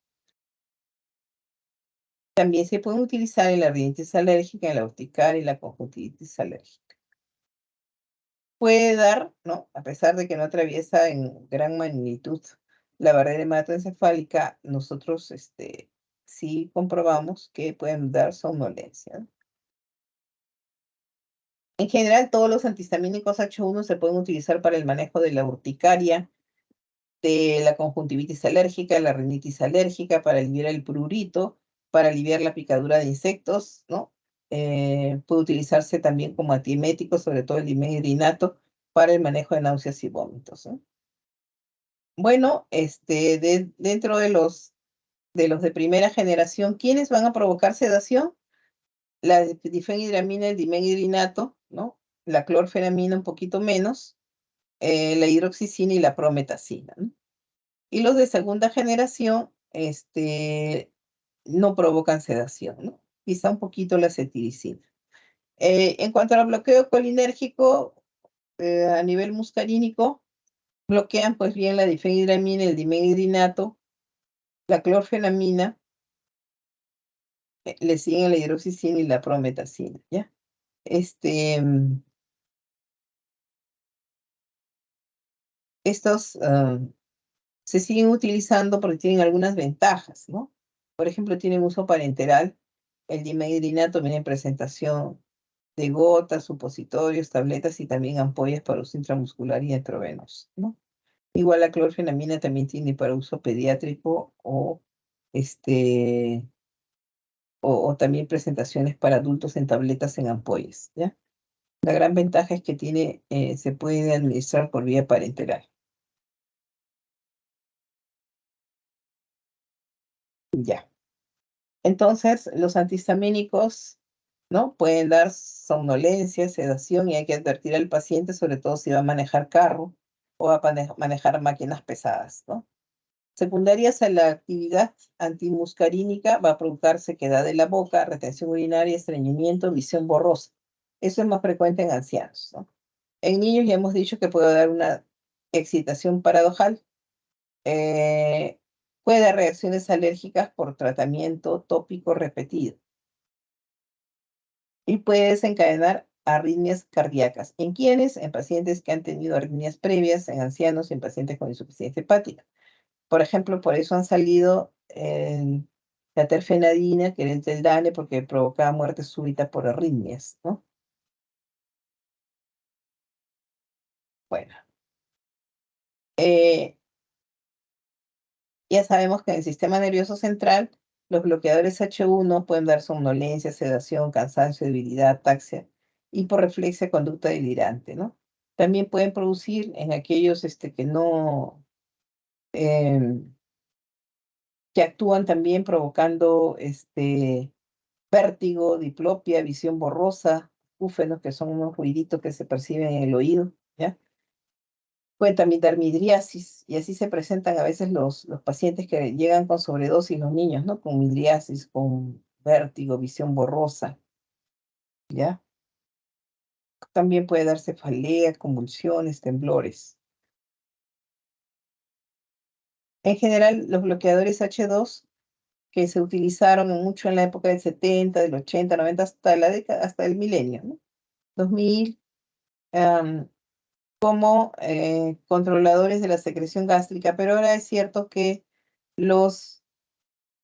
[SPEAKER 1] También se pueden utilizar en la rinitis alérgica, en la urticaria y la conjuntivitis alérgica. Puede dar, ¿no? A pesar de que no atraviesa en gran magnitud la barrera hematoencefálica, nosotros sí comprobamos que pueden dar somnolencia, ¿no? En general, todos los antihistamínicos H1 se pueden utilizar para el manejo de la urticaria, de la conjuntivitis alérgica, la rinitis alérgica, para aliviar el prurito, para aliviar la picadura de insectos, ¿no? Puede utilizarse también como antiemético, sobre todo el dimedrinato, para el manejo de náuseas y vómitos, ¿no? Bueno, dentro de los de primera generación, ¿quiénes van a provocar sedación? La difenhidramina, el dimedrinato, ¿no? La clorfenamina un poquito menos, la hidroxicina y la prometacina, ¿no? Y los de segunda generación, no provocan sedación, ¿no? Quizá un poquito la cetiricina. En cuanto al bloqueo colinérgico, a nivel muscarínico, bloquean pues bien la difenhidramina, el dimedrinato, la clorfenamina, le siguen la hidroxicina y la prometacina, ¿ya? Estos se siguen utilizando porque tienen algunas ventajas, ¿no? Por ejemplo, tienen uso parenteral. El dimedrinato viene en presentación de gotas, supositorios, tabletas y también ampollas para uso intramuscular y intravenoso, ¿no? Igual la clorfenamina también tiene para uso pediátrico o también presentaciones para adultos en tabletas en ampollas, ¿ya? La gran ventaja es que se puede administrar por vía parenteral. Ya. Entonces, los antihistamínicos, ¿no? Pueden dar somnolencia, sedación y hay que advertir al paciente, sobre todo si va a manejar carro o va a manejar máquinas pesadas, ¿no? Secundarias a la actividad antimuscarínica va a provocar sequedad de la boca, retención urinaria, estreñimiento, visión borrosa. Eso es más frecuente en ancianos, ¿no? En niños ya hemos dicho que puede dar una excitación paradojal. Puede dar reacciones alérgicas por tratamiento tópico repetido y puede desencadenar arritmias cardíacas. ¿En quiénes? En pacientes que han tenido arritmias previas, en ancianos y en pacientes con insuficiencia hepática. Por ejemplo, por eso han salido la terfenadina, que era el Teldane, porque provocaba muerte súbita por arritmias, ¿no? Bueno, ya sabemos que en el sistema nervioso central los bloqueadores H1 pueden dar somnolencia, sedación, cansancio, debilidad, ataxia, hiporreflexia, conducta delirante, ¿no? También pueden producir en aquellos que no, que actúan también provocando vértigo, diplopia, visión borrosa, úfenos, que son unos ruiditos que se perciben en el oído, ¿ya? Pueden también dar midriasis, y así se presentan a veces los pacientes que llegan con sobredosis, los niños, ¿no? Con midriasis, con vértigo, visión borrosa, ¿ya? También puede dar cefalea, convulsiones, temblores. En general, los bloqueadores H2 que se utilizaron mucho en la época del 70, del 80, 90, hasta la década, hasta el milenio, ¿no? 2000, como controladores de la secreción gástrica, pero ahora es cierto que los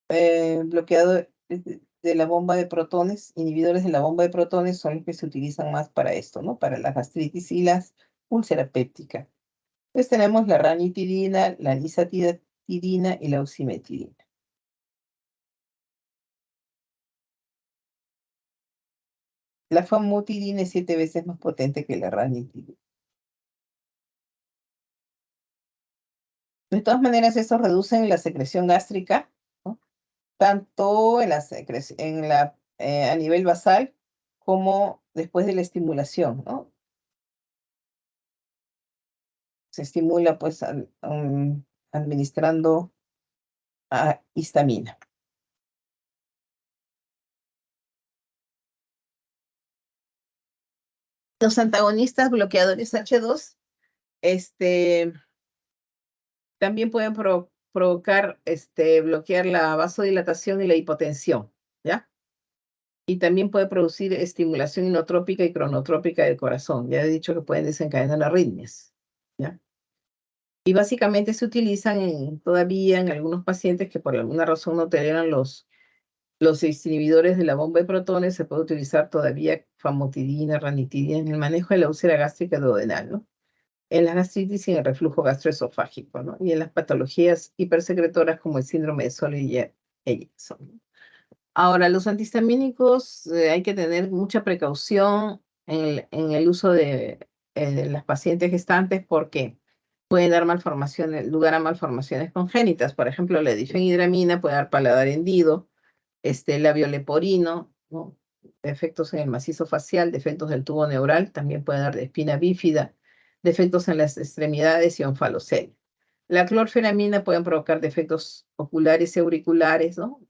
[SPEAKER 1] bloqueadores de la bomba de protones, inhibidores de la bomba de protones, son los que se utilizan más para esto, ¿no? Para la gastritis y la úlcera péptica. Entonces tenemos la ranitidina, la nisatidina y la oximetidina. La famotidina es 7 veces más potente que la ranitidina. De todas maneras, estos reducen la secreción gástrica, ¿no? Tanto a nivel basal como después de la estimulación, ¿no? se estimula pues administrando histamina. Los antagonistas bloqueadores H2 también pueden provocar, bloquear la vasodilatación y la hipotensión, ¿ya? Y también puede producir estimulación inotrópica y cronotrópica del corazón. Ya he dicho que pueden desencadenar arritmias, ¿ya? Y básicamente se utilizan todavía en algunos pacientes que por alguna razón no toleran los inhibidores de la bomba de protones. Se puede utilizar todavía famotidina, ranitidina en el manejo de la úlcera gástrica duodenal, ¿no? En la gastritis y en el reflujo gastroesofágico, ¿no? Y en las patologías hipersecretoras como el síndrome de Soler-Ellickson, ¿no? Ahora, los antihistamínicos hay que tener mucha precaución en el uso de las pacientes gestantes porque pueden dar lugar a malformaciones congénitas. Por ejemplo, la difenhidramina puede dar paladar hendido, labio leporino, ¿no? Defectos en el macizo facial, defectos del tubo neural, también puede dar de espina bífida, defectos en las extremidades y onfalocele. La clorfenamina puede provocar defectos oculares y auriculares, ¿no?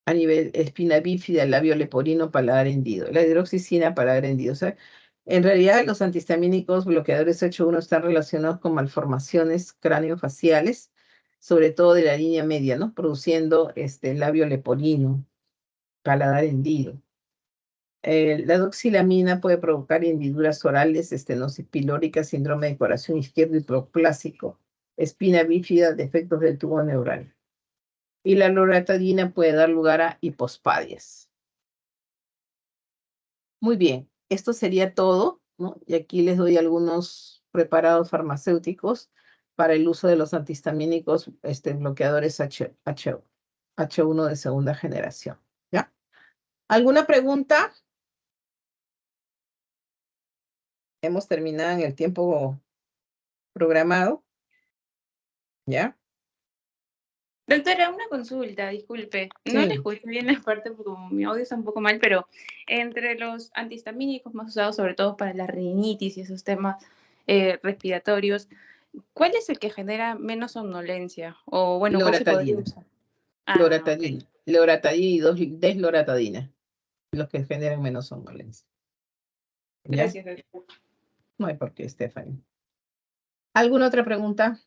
[SPEAKER 1] A nivel espina bífida, labio leporino, paladar hendido. La hidroxicina, paladar hendido. O sea, en realidad, los antihistamínicos bloqueadores H1 están relacionados con malformaciones craneofaciales, sobre todo de la línea media, ¿no? Produciendo labio leporino, paladar hendido. La doxilamina puede provocar hendiduras orales, estenosis pilórica, síndrome de corazón izquierdo hiperplásico, espina bífida, defectos del tubo neural. Y la loratadina puede dar lugar a hipospadias. Muy bien, esto sería todo, ¿no? Y aquí les doy algunos preparados farmacéuticos para el uso de los antihistamínicos, bloqueadores H1 de segunda generación, ¿ya? ¿Alguna pregunta? Hemos terminado en el tiempo programado, ¿ya?
[SPEAKER 2] Doctora, una consulta, disculpe. No
[SPEAKER 1] Sí.
[SPEAKER 2] le escuché bien la parte porque como mi audio está un poco mal, pero entre los antihistamínicos más usados sobre todo para la rinitis y esos temas respiratorios, ¿cuál es el que genera menos somnolencia? O bueno, ¿cuál se podría
[SPEAKER 1] Loratadina.
[SPEAKER 2] usar? Ah, ok.
[SPEAKER 1] Loratadina y desloratadina, los que generan menos somnolencia. ¿Ya?
[SPEAKER 2] Gracias, doctora.
[SPEAKER 1] No hay por qué, Stephanie. ¿Alguna otra pregunta?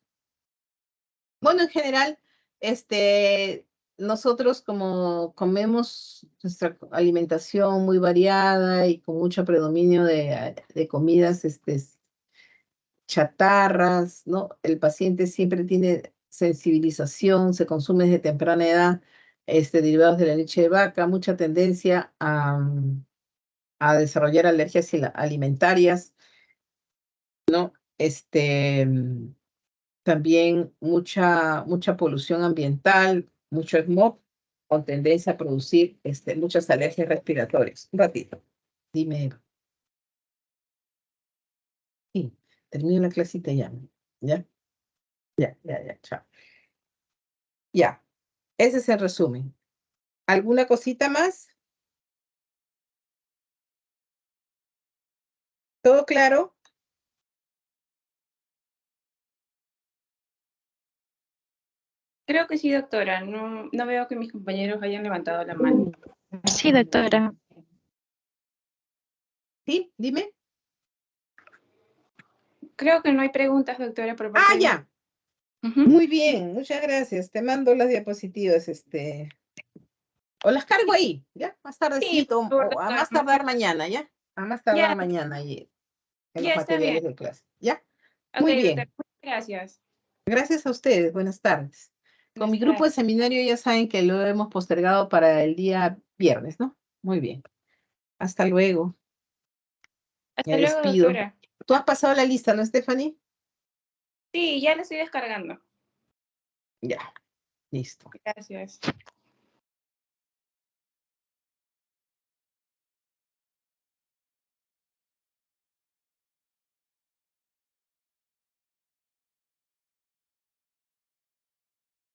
[SPEAKER 1] Bueno, en general, nosotros como comemos nuestra alimentación muy variada y con mucho predominio de comidas chatarras, ¿no? El paciente siempre tiene sensibilización, se consume desde temprana edad derivados de la leche de vaca, mucha tendencia a desarrollar alergias alimentarias, ¿no? También mucha polución ambiental, mucho smog, con tendencia a producir muchas alergias respiratorias. Un ratito, dime, Eva. Sí, termino la clase y te llamo. ¿Ya? Ya, chao. Ya, ese es el resumen. ¿Alguna cosita más? ¿Todo claro?
[SPEAKER 2] Creo que sí, doctora. No veo que mis compañeros hayan levantado la mano.
[SPEAKER 3] Sí, doctora.
[SPEAKER 1] Sí, dime.
[SPEAKER 2] Creo que no hay preguntas, doctora, por parte de
[SPEAKER 1] Ya. Muy bien, muchas gracias. Te mando las diapositivas, o las cargo ahí, ¿ya? Más tardecito,
[SPEAKER 2] por favor,
[SPEAKER 1] o a
[SPEAKER 2] doctora,
[SPEAKER 1] más tardar mañana, ¿ya? A más tardar
[SPEAKER 2] Ya,
[SPEAKER 1] mañana ahí, en los
[SPEAKER 2] ya está bien.
[SPEAKER 1] materiales de clase, ¿ya?
[SPEAKER 2] Ok,
[SPEAKER 1] Muy
[SPEAKER 2] doctora,
[SPEAKER 1] bien.
[SPEAKER 2] muchas gracias.
[SPEAKER 1] Gracias a ustedes. Buenas tardes. Con mi
[SPEAKER 2] Buenas
[SPEAKER 1] grupo de
[SPEAKER 2] tardes.
[SPEAKER 1] seminario ya saben que lo hemos postergado para el día viernes, ¿no? Muy bien. Hasta luego.
[SPEAKER 2] Hasta
[SPEAKER 1] Me
[SPEAKER 2] luego,
[SPEAKER 1] despido.
[SPEAKER 2] doctora.
[SPEAKER 1] ¿Tú has pasado la lista, no, Stephanie?
[SPEAKER 2] Sí, ya la estoy descargando.
[SPEAKER 1] Ya, listo.
[SPEAKER 2] Gracias.